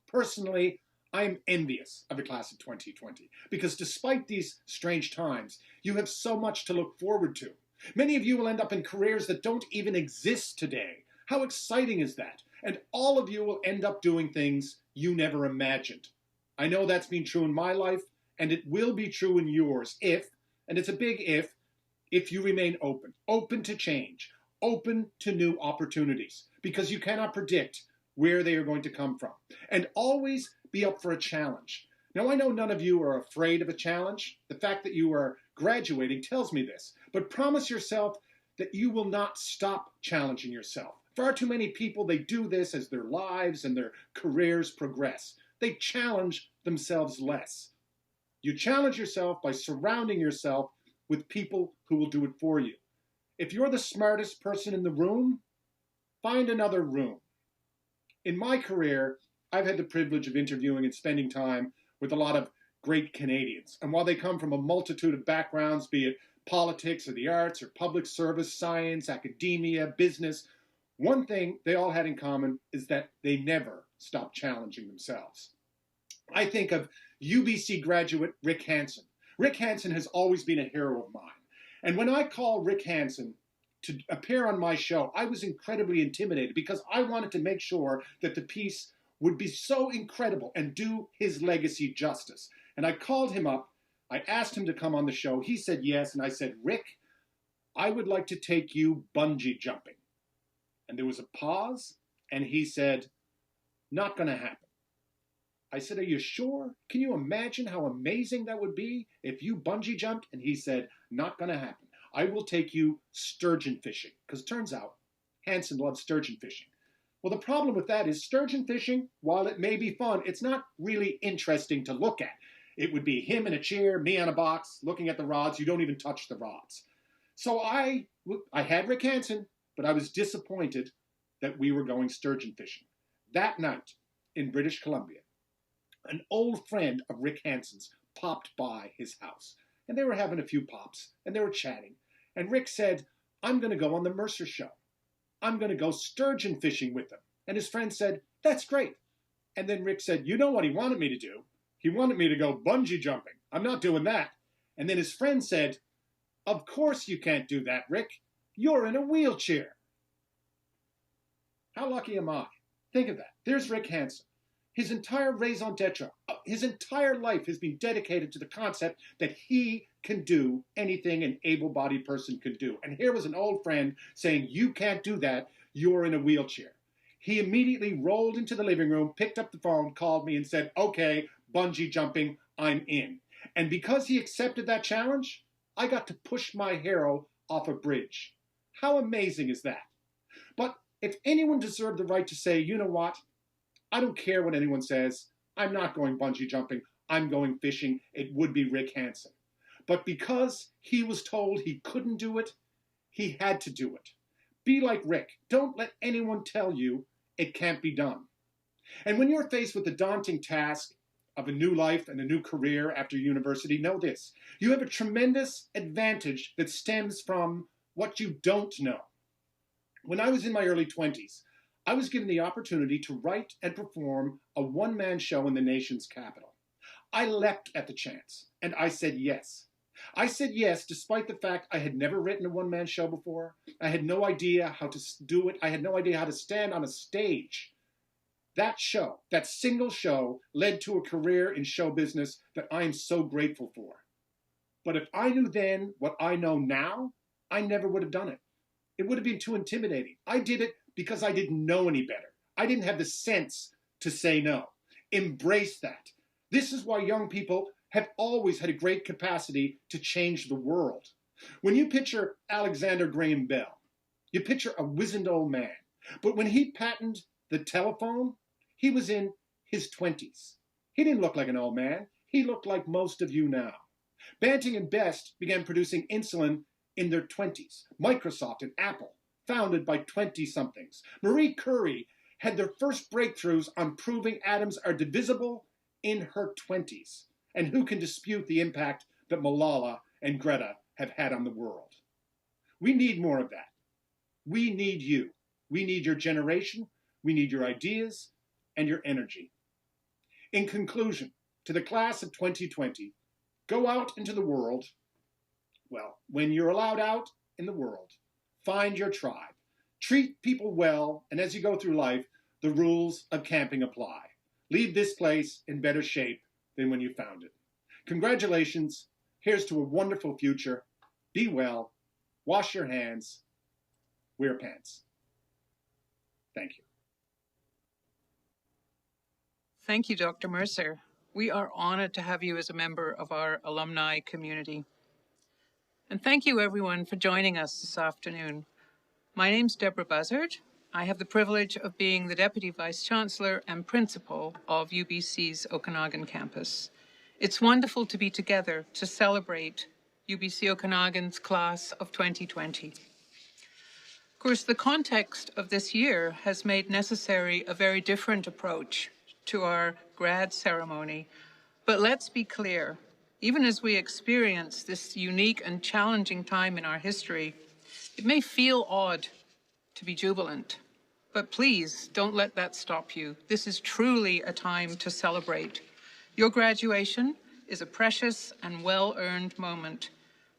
Personally, I am envious of the class of 2020 because despite these strange times, you have so much to look forward to. Many of you will end up in careers that don't even exist today. How exciting is that? And all of you will end up doing things you never imagined. I know that's been true in my life, and it will be true in yours if, and it's a big if you remain open to change, open to new opportunities, because you cannot predict where they are going to come from. And always be up for a challenge. Now, I know none of you are afraid of a challenge. The fact that you are graduating tells me this. But promise yourself that you will not stop challenging yourself. Far too many people, they do this as their lives and their careers progress. They challenge themselves less. You challenge yourself by surrounding yourself with people who will do it for you. If you're the smartest person in the room, find another room. In my career, I've had the privilege of interviewing and spending time with a lot of great Canadians. And while they come from a multitude of backgrounds, be it politics or the arts or public service, science, academia, business, one thing they all had in common is that they never stopped challenging themselves. I think of UBC graduate Rick Hansen. Rick Hansen has always been a hero of mine. And when I called Rick Hansen to appear on my show, I was incredibly intimidated because I wanted to make sure that the piece would be so incredible and do his legacy justice. And I called him up. I asked him to come on the show. He said yes. And I said, Rick, I would like to take you bungee jumping. And there was a pause. And he said, not going to happen. I said, are you sure? Can you imagine how amazing that would be if you bungee jumped? And he said, not going to happen. I will take you sturgeon fishing. Because turns out, Hansen loves sturgeon fishing. Well, the problem with that is sturgeon fishing, while it may be fun, it's not really interesting to look at. It would be him in a chair, me on a box, looking at the rods. You don't even touch the rods. So I had Rick Hansen, but I was disappointed that we were going sturgeon fishing. That night in British Columbia, an old friend of Rick Hansen's popped by his house. And they were having a few pops, and they were chatting. And Rick said, I'm going to go on the Mercer Show. I'm going to go sturgeon fishing with them. And his friend said, that's great. And then Rick said, you know what he wanted me to do? He wanted me to go bungee jumping. I'm not doing that. And then his friend said, of course you can't do that, Rick. You're in a wheelchair. How lucky am I? Think of that. There's Rick Hansen. His entire raison d'etre, his entire life has been dedicated to the concept that he can do anything an able-bodied person can do. And here was an old friend saying, you can't do that, you're in a wheelchair. He immediately rolled into the living room, picked up the phone, called me and said, okay, bungee jumping, I'm in. And because he accepted that challenge, I got to push my hero off a bridge. How amazing is that? But if anyone deserved the right to say, you know what? I don't care what anyone says. I'm not going bungee jumping. I'm going fishing. It would be Rick Hansen. But because he was told he couldn't do it, he had to do it. Be like Rick. Don't let anyone tell you it can't be done. And when you're faced with the daunting task of a new life and a new career after university, know this. You have a tremendous advantage that stems from what you don't know. When I was in my early 20s, I was given the opportunity to write and perform a one-man show in the nation's capital. I leapt at the chance, and I said yes. I said yes despite the fact I had never written a one-man show before. I had no idea how to do it. I had no idea how to stand on a stage. That show, that single show, led to a career in show business that I am so grateful for. But if I knew then what I know now, I never would have done it. It would have been too intimidating. I did it because I didn't know any better. I didn't have the sense to say no. Embrace that. This is why young people have always had a great capacity to change the world. When you picture Alexander Graham Bell, you picture a wizened old man. But when he patented the telephone, he was in his 20s. He didn't look like an old man. He looked like most of you now. Banting and Best began producing insulin in their 20s. Microsoft and Apple, founded by 20-somethings. Marie Curie had their first breakthroughs on proving atoms are divisible in her 20s. And who can dispute the impact that Malala and Greta have had on the world? We need more of that. We need you. We need your generation. We need your ideas and your energy. In conclusion, to the class of 2020, go out into the world. Well, when you're allowed out in the world, find your tribe. Treat people well, and as you go through life, the rules of camping apply. Leave this place in better shape than when you found it. Congratulations. Here's to a wonderful future. Be well. Wash your hands. Wear pants. Thank you. Thank you, Dr. Mercer. We are honored to have you as a member of our alumni community. And thank you, everyone, for joining us this afternoon. My name's Deborah Buzzard. I have the privilege of being the Deputy Vice Chancellor and Principal of UBC's Okanagan campus. It's wonderful to be together to celebrate UBC Okanagan's class of 2020. Of course, the context of this year has made necessary a very different approach to our grad ceremony. But let's be clear, even as we experience this unique and challenging time in our history, it may feel odd to be jubilant. But please don't let that stop you. This is truly a time to celebrate. Your graduation is a precious and well-earned moment,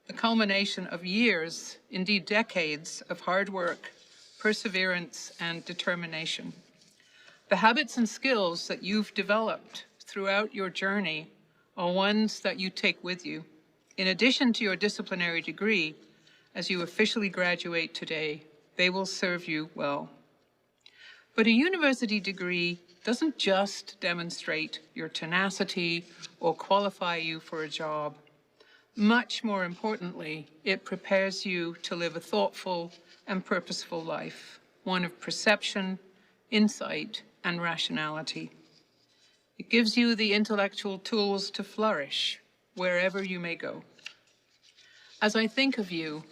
the culmination of years, indeed decades, of hard work, perseverance, and determination. The habits and skills that you've developed throughout your journey are ones that you take with you. In addition to your disciplinary degree, as you officially graduate today, they will serve you well. But a university degree doesn't just demonstrate your tenacity or qualify you for a job. Much more importantly, it prepares you to live a thoughtful and purposeful life, one of perception, insight, and rationality. It gives you the intellectual tools to flourish wherever you may go. As I think of you,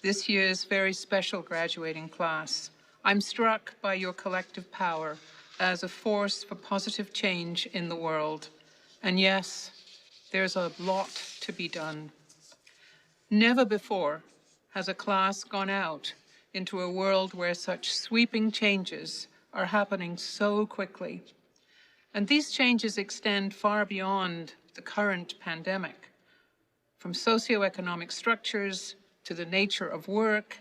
this year's very special graduating class, I'm struck by your collective power as a force for positive change in the world. And yes, there's a lot to be done. Never before has a class gone out into a world where such sweeping changes are happening so quickly. And these changes extend far beyond the current pandemic, from socioeconomic structures to the nature of work,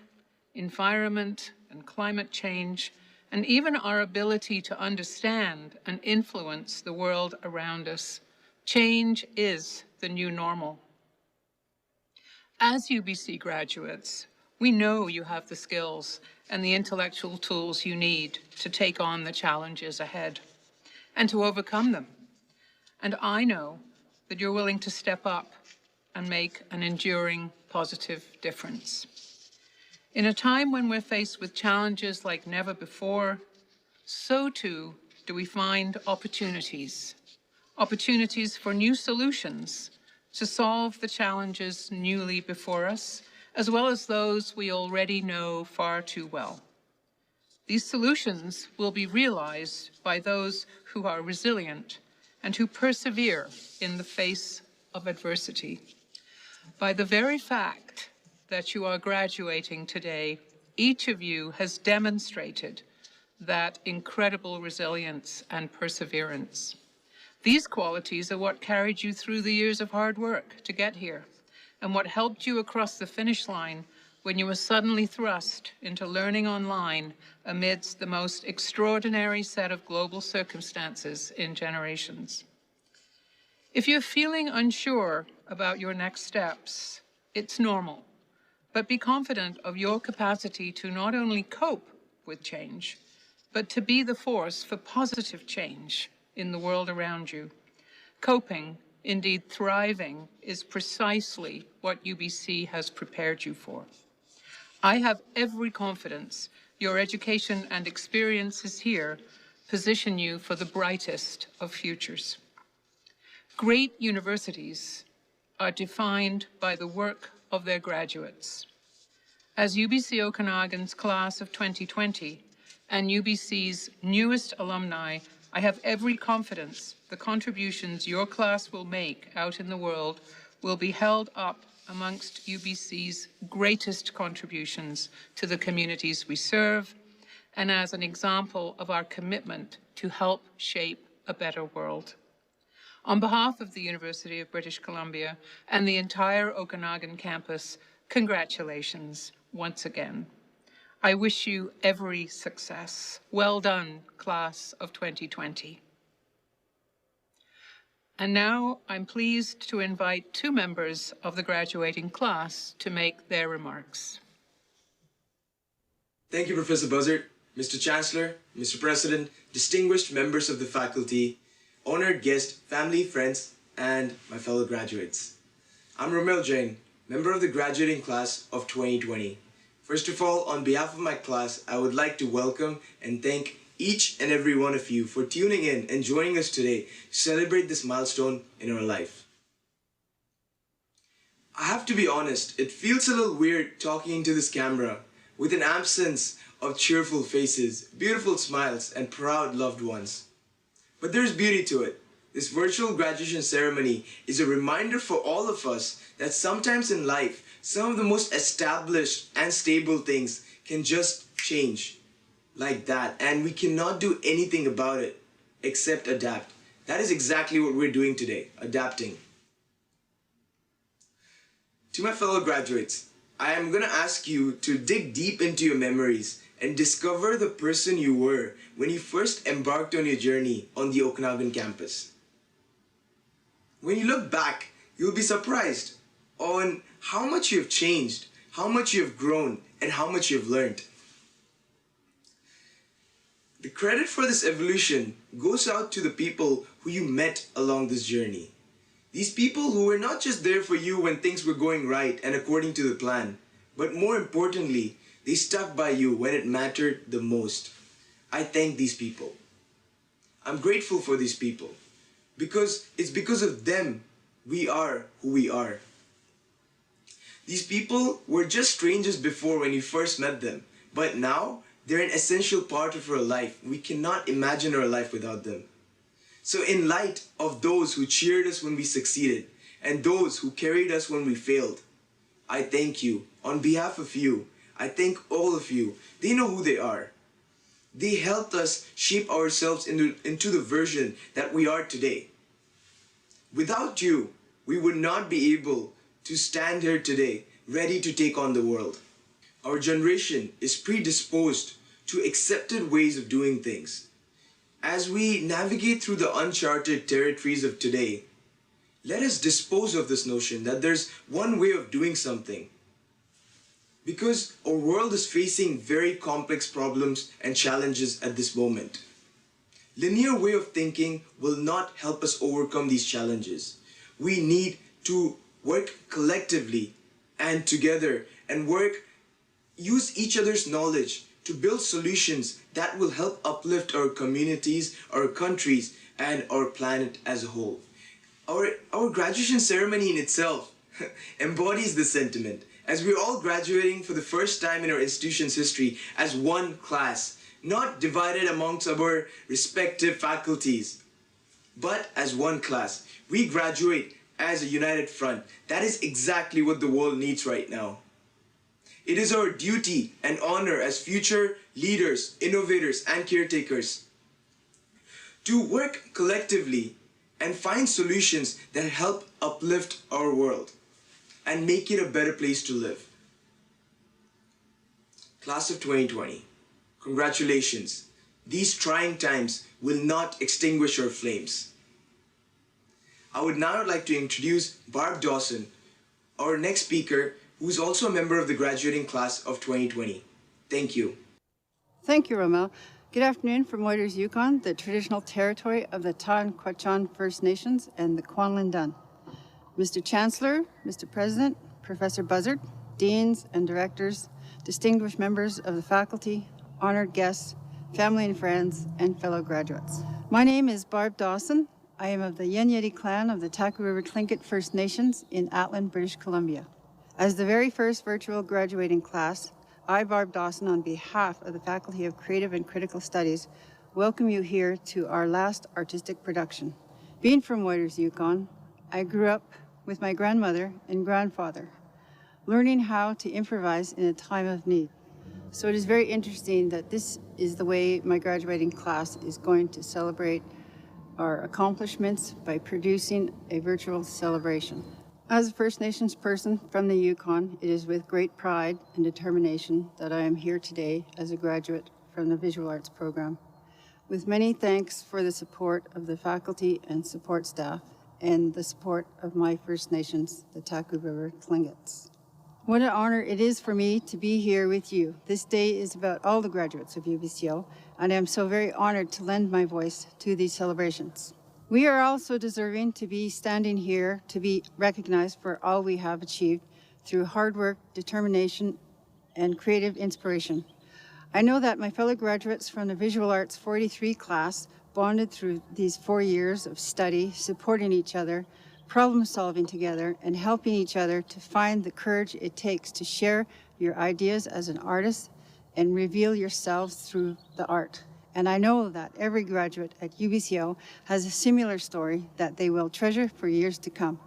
environment, and climate change, and even our ability to understand and influence the world around us. Change is the new normal. As UBC graduates, we know you have the skills and the intellectual tools you need to take on the challenges ahead and to overcome them. And I know that you're willing to step up and make an enduring positive difference. In a time when we're faced with challenges like never before, so too do we find opportunities for new solutions to solve the challenges newly before us, as well as those we already know far too well. These solutions will be realized by those who are resilient and who persevere in the face of adversity. By the very fact that you are graduating today, each of you has demonstrated that incredible resilience and perseverance. These qualities are what carried you through the years of hard work to get here, and what helped you across the finish line when you were suddenly thrust into learning online amidst the most extraordinary set of global circumstances in generations. If you're feeling unsure about your next steps, it's normal. But be confident of your capacity to not only cope with change, but to be the force for positive change in the world around you. Coping, indeed thriving, is precisely what UBC has prepared you for. I have every confidence your education and experiences here position you for the brightest of futures. Great universities are defined by the work of their graduates. As UBC Okanagan's class of 2020 and UBC's newest alumni, I have every confidence the contributions your class will make out in the world will be held up amongst UBC's greatest contributions to the communities we serve and as an example of our commitment to help shape a better world. On behalf of the University of British Columbia and the entire Okanagan campus, congratulations once again. I wish you every success. Well done, class of 2020. And now I'm pleased to invite two members of the graduating class to make their remarks. Thank you, Professor Buzzard, Mr. Chancellor, Mr. President, distinguished members of the faculty, honored guests, family, friends, and my fellow graduates. I'm Romel Jain, member of the graduating class of 2020. First of all, on behalf of my class, I would like to welcome and thank each and every one of you for tuning in and joining us today to celebrate this milestone in our life. I have to be honest, it feels a little weird talking into this camera with an absence of cheerful faces, beautiful smiles, and proud loved ones. But there's beauty to it. This virtual graduation ceremony is a reminder for all of us that sometimes in life, some of the most established and stable things can just change like that, and we cannot do anything about it except adapt. That is exactly what we're doing today, adapting. To my fellow graduates, I am going to ask you to dig deep into your memories and discover the person you were when you first embarked on your journey on the Okanagan campus. When you look back, you'll be surprised on how much you've changed, how much you've grown, and how much you've learned. The credit for this evolution goes out to the people who you met along this journey. These people who were not just there for you when things were going right and according to the plan, but more importantly, they stuck by you when it mattered the most. I thank these people. I'm grateful for these people because it's because of them we are who we are. These people were just strangers before when you first met them, but now they're an essential part of our life. We cannot imagine our life without them. So in light of those who cheered us when we succeeded and those who carried us when we failed, I thank you. On behalf of you, I thank all of you. They know who they are. They helped us shape ourselves into the version that we are today. Without you, we would not be able to stand here today, ready to take on the world. Our generation is predisposed to accepted ways of doing things. As we navigate through the uncharted territories of today, let us dispose of this notion that there's one way of doing something. Because our world is facing very complex problems and challenges at this moment. Linear way of thinking will not help us overcome these challenges. We need to work collectively and together and use each other's knowledge to build solutions that will help uplift our communities, our countries, and our planet as a whole. Our graduation ceremony in itself embodies this sentiment, as we're all graduating for the first time in our institution's history as one class, not divided amongst our respective faculties, but as one class. We graduate as a united front. That is exactly what the world needs right now. It is our duty and honor as future leaders, innovators, and caretakers to work collectively and find solutions that help uplift our world and make it a better place to live. Class of 2020, congratulations. These trying times will not extinguish our flames. I would now like to introduce Barb Dawson, our next speaker, who is also a member of the graduating class of 2020. Thank you. Thank you, Romel. Good afternoon from Moiders, Yukon, the traditional territory of the Taan-Quechan First Nations and the Kwanlin Dun. Mr. Chancellor, Mr. President, Professor Buzzard, deans and directors, distinguished members of the faculty, honored guests, family and friends, and fellow graduates. My name is Barb Dawson. I am of the Yenyeti clan of the Taku River Tlingit First Nations in Atlin, British Columbia. As the very first virtual graduating class, I, Barb Dawson, on behalf of the Faculty of Creative and Critical Studies, welcome you here to our last artistic production. Being from Moiders, Yukon, I grew up with my grandmother and grandfather, learning how to improvise in a time of need. So it is very interesting that this is the way my graduating class is going to celebrate our accomplishments by producing a virtual celebration. As a First Nations person from the Yukon, it is with great pride and determination that I am here today as a graduate from the Visual Arts program. With many thanks for the support of the faculty and support staff and the support of my First Nations, the Taku River Tlingits. What an honor it is for me to be here with you. This day is about all the graduates of UBCO, and I am so very honored to lend my voice to these celebrations. We are also deserving to be standing here to be recognized for all we have achieved through hard work, determination, and creative inspiration. I know that my fellow graduates from the Visual Arts 43 class bonded through these 4 years of study, supporting each other, problem solving together, and helping each other to find the courage it takes to share your ideas as an artist and reveal yourselves through the art. And I know that every graduate at UBCO has a similar story that they will treasure for years to come.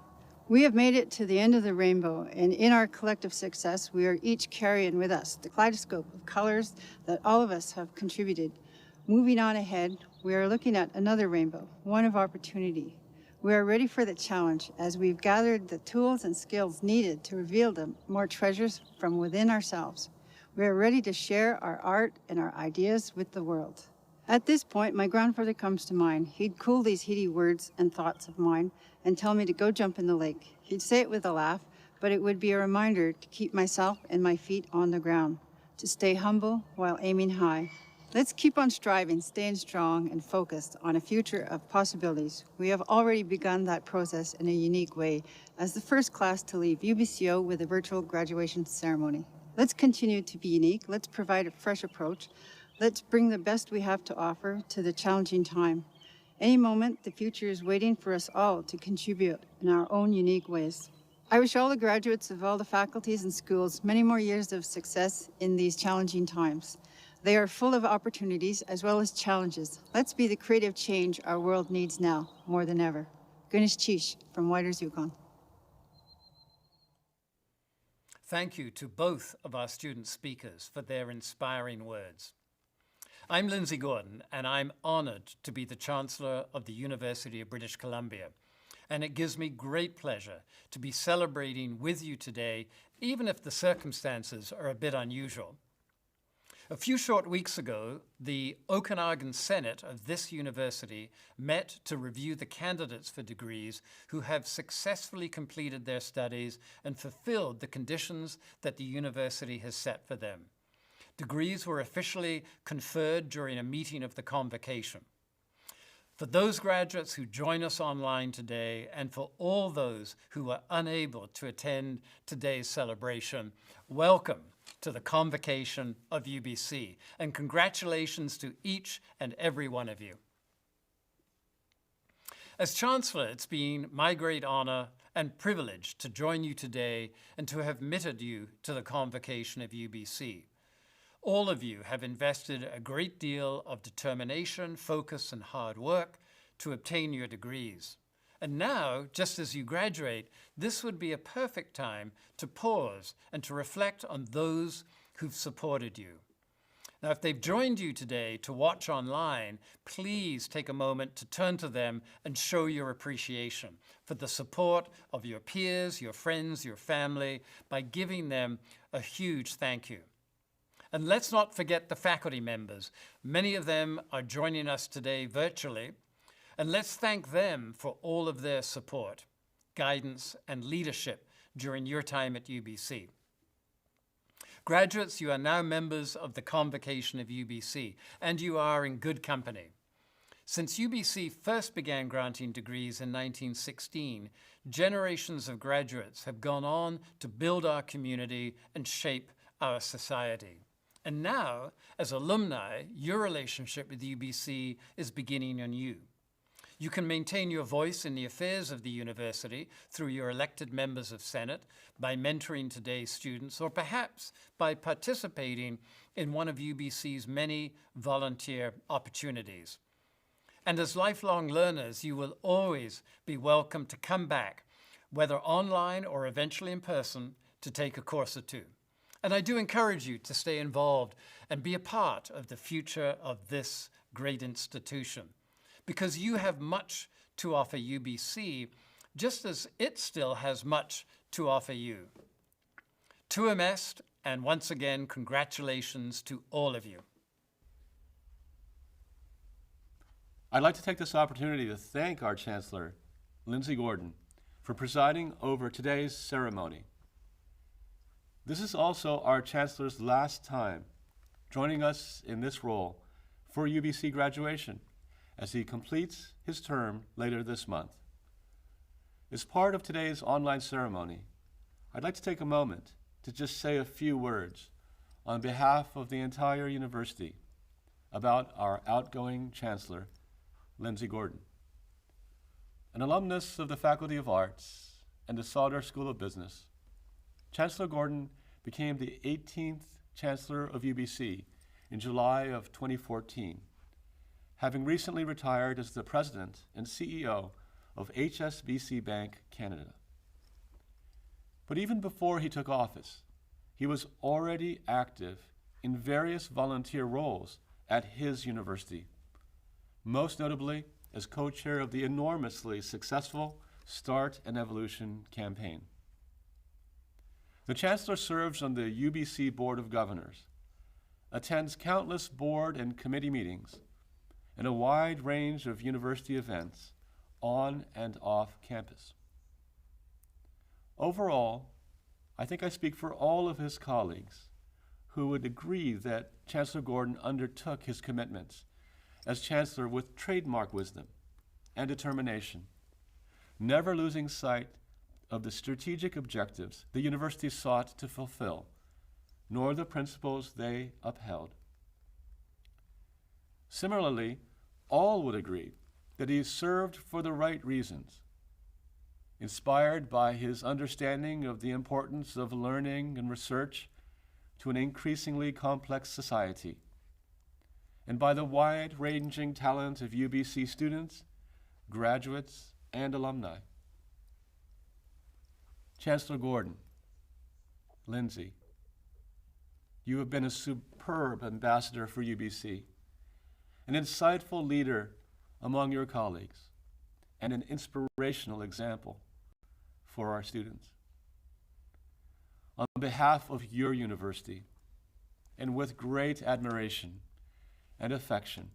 We have made it to the end of the rainbow, and in our collective success, we are each carrying with us the kaleidoscope of colors that all of us have contributed. Moving on ahead, we are looking at another rainbow, one of opportunity. We are ready for the challenge as we've gathered the tools and skills needed to reveal the more treasures from within ourselves. We are ready to share our art and our ideas with the world. At this point, my grandfather comes to mind. He'd cool these heady words and thoughts of mine and tell me to go jump in the lake. He'd say it with a laugh, but it would be a reminder to keep myself and my feet on the ground, to stay humble while aiming high. Let's keep on striving, staying strong and focused on a future of possibilities. We have already begun that process in a unique way as the first class to leave UBCO with a virtual graduation ceremony. Let's continue to be unique. Let's provide a fresh approach. Let's bring the best we have to offer to the challenging time. Any moment, the future is waiting for us all to contribute in our own unique ways. I wish all the graduates of all the faculties and schools many more years of success in these challenging times. They are full of opportunities as well as challenges. Let's be the creative change our world needs now, more than ever. Gunis Chish from Whiters, Yukon. Thank you to both of our student speakers for their inspiring words. I'm Lindsay Gordon, and I'm honored to be the Chancellor of the University of British Columbia. And it gives me great pleasure to be celebrating with you today, even if the circumstances are a bit unusual. A few short weeks ago, the Okanagan Senate of this university met to review the candidates for degrees who have successfully completed their studies and fulfilled the conditions that the university has set for them. Degrees were officially conferred during a meeting of the convocation. For those graduates who join us online today, and for all those who were unable to attend today's celebration, welcome to the convocation of UBC, and congratulations to each and every one of you. As Chancellor, it's been my great honor and privilege to join you today and to have admitted you to the convocation of UBC. All of you have invested a great deal of determination, focus, and hard work to obtain your degrees. And now, just as you graduate, this would be a perfect time to pause and to reflect on those who've supported you. Now, if they've joined you today to watch online, please take a moment to turn to them and show your appreciation for the support of your peers, your friends, your family, by giving them a huge thank you. And let's not forget the faculty members. Many of them are joining us today virtually, and let's thank them for all of their support, guidance, and leadership during your time at UBC. Graduates, you are now members of the convocation of UBC, and you are in good company. Since UBC first began granting degrees in 1916, generations of graduates have gone on to build our community and shape our society. And now, as alumni, your relationship with UBC is beginning anew. You can maintain your voice in the affairs of the university through your elected members of Senate, by mentoring today's students, or perhaps by participating in one of UBC's many volunteer opportunities. And as lifelong learners, you will always be welcome to come back, whether online or eventually in person, to take a course or two. And I do encourage you to stay involved and be a part of the future of this great institution, because you have much to offer UBC, just as it still has much to offer you. Tuam est, and once again, congratulations to all of you. I'd like to take this opportunity to thank our Chancellor, Lindsay Gordon, for presiding over today's ceremony. This is also our Chancellor's last time joining us in this role for UBC graduation, as he completes his term later this month. As part of today's online ceremony, I'd like to take a moment to just say a few words on behalf of the entire university about our outgoing Chancellor, Lindsay Gordon. An alumnus of the Faculty of Arts and the Sauder School of Business, Chancellor Gordon became the 18th Chancellor of UBC in July of 2014, having recently retired as the President and CEO of HSBC Bank Canada. But even before he took office, he was already active in various volunteer roles at his university, most notably as co-chair of the enormously successful Start and Evolution campaign. The Chancellor serves on the UBC Board of Governors, attends countless board and committee meetings, and a wide range of university events on and off campus. Overall, I think I speak for all of his colleagues who would agree that Chancellor Gordon undertook his commitments as Chancellor with trademark wisdom and determination, never losing sight of the strategic objectives the university sought to fulfill, nor the principles they upheld. Similarly, all would agree that he served for the right reasons, inspired by his understanding of the importance of learning and research to an increasingly complex society, and by the wide-ranging talent of UBC students, graduates, and alumni. Chancellor Gordon, Lindsay, you have been a superb ambassador for UBC, an insightful leader among your colleagues, and an inspirational example for our students. On behalf of your university, and with great admiration and affection,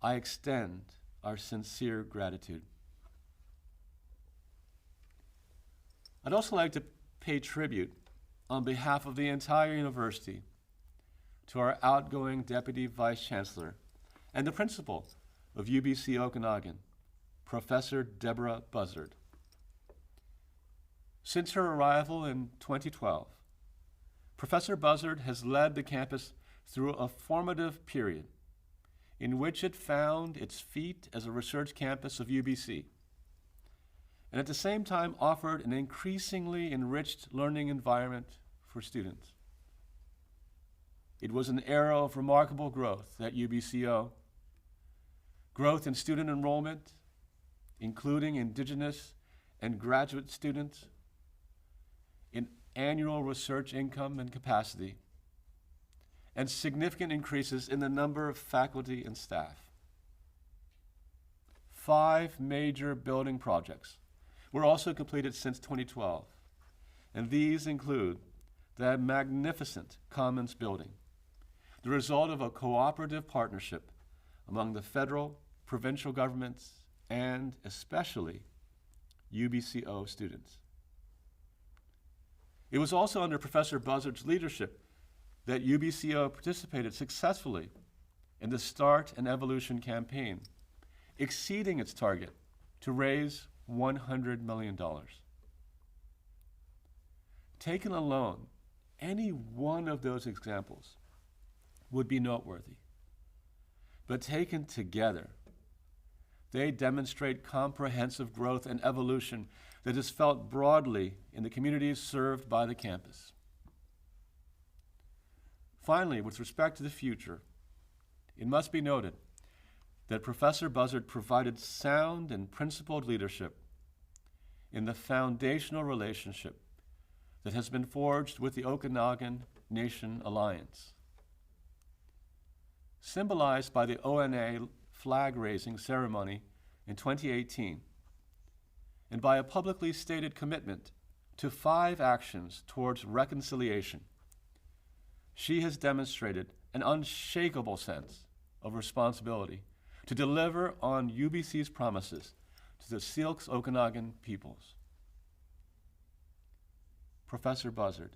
I extend our sincere gratitude. I'd also like to pay tribute on behalf of the entire university to our outgoing Deputy Vice Chancellor and the Principal of UBC Okanagan, Professor Deborah Buzzard. Since her arrival in 2012, Professor Buzzard has led the campus through a formative period in which it found its feet as a research campus of UBC, and at the same time offered an increasingly enriched learning environment for students. It was an era of remarkable growth at UBCO, growth in student enrollment, including Indigenous and graduate students, in annual research income and capacity, and significant increases in the number of faculty and staff. 5 major building projects were also completed since 2012, and these include the magnificent Commons Building, the result of a cooperative partnership among the federal, provincial governments, and especially UBCO students. It was also under Professor Buzzard's leadership that UBCO participated successfully in the Start and Evolution campaign, exceeding its target to raise $100 million. Taken alone, any one of those examples would be noteworthy. But taken together, they demonstrate comprehensive growth and evolution that is felt broadly in the communities served by the campus. Finally, with respect to the future, it must be noted that Professor Buzzard provided sound and principled leadership in the foundational relationship that has been forged with the Okanagan Nation Alliance. Symbolized by the ONA flag-raising ceremony in 2018, and by a publicly stated commitment to 5 actions towards reconciliation, she has demonstrated an unshakable sense of responsibility to deliver on UBC's promises to the Syilx Okanagan peoples. Professor Buzzard,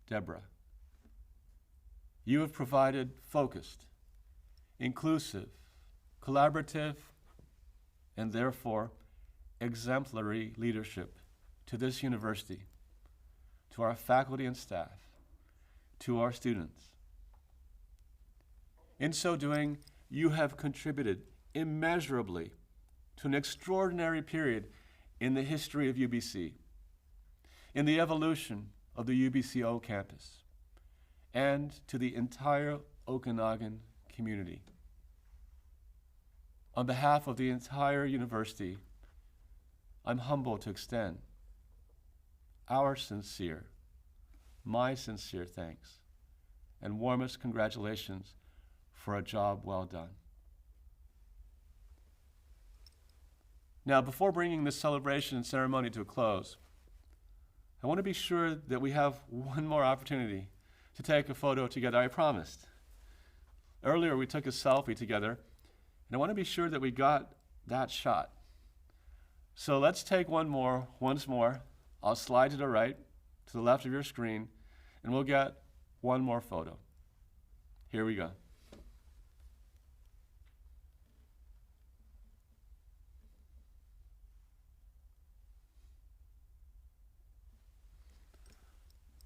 Deborah, you have provided focused, inclusive, collaborative, and therefore exemplary leadership to this university, to our faculty and staff, to our students. In so doing, you have contributed immeasurably to an extraordinary period in the history of UBC, in the evolution of the UBCO campus, and to the entire Okanagan community. On behalf of the entire university, I'm humbled to extend my sincere thanks and warmest congratulations for a job well done. Now, before bringing this celebration and ceremony to a close, I want to be sure that we have one more opportunity to take a photo together. I promised. Earlier, we took a selfie together, and I want to be sure that we got that shot. So let's take once more. I'll slide to the right, to the left of your screen, and we'll get one more photo. Here we go.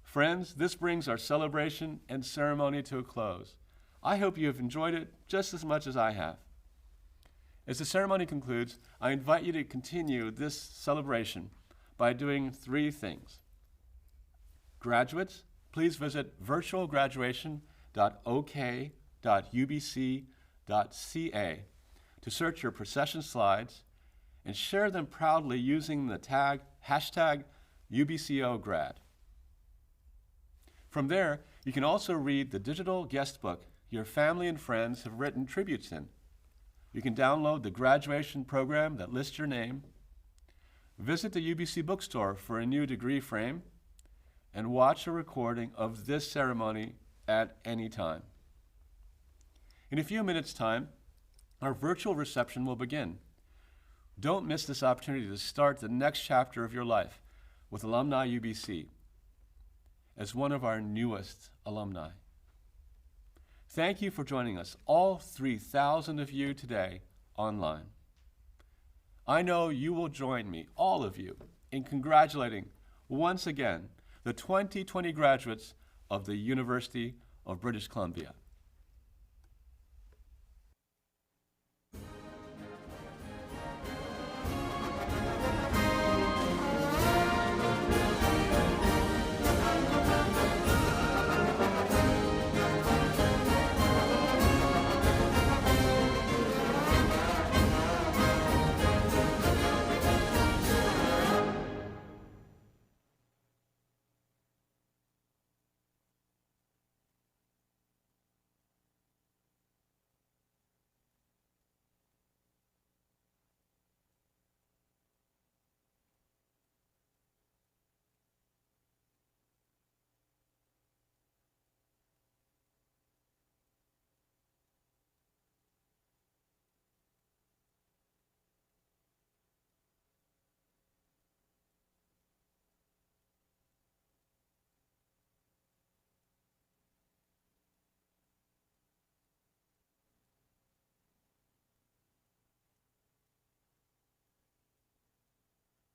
Friends, this brings our celebration and ceremony to a close. I hope you have enjoyed it just as much as I have. As the ceremony concludes, I invite you to continue this celebration by doing 3 things. Graduates, please visit virtualgraduation.ok.ubc.ca to search your procession slides and share them proudly using the hashtag UBCOgrad. From there, you can also read the digital guest book your family and friends have written tributes in. You can download the graduation program that lists your name, visit the UBC bookstore for a new degree frame, and watch a recording of this ceremony at any time. In a few minutes' time, our virtual reception will begin. Don't miss this opportunity to start the next chapter of your life with Alumni UBC as one of our newest alumni. Thank you for joining us, all 3,000 of you today online. I know you will join me, all of you, in congratulating once again the 2020 graduates of the University of British Columbia.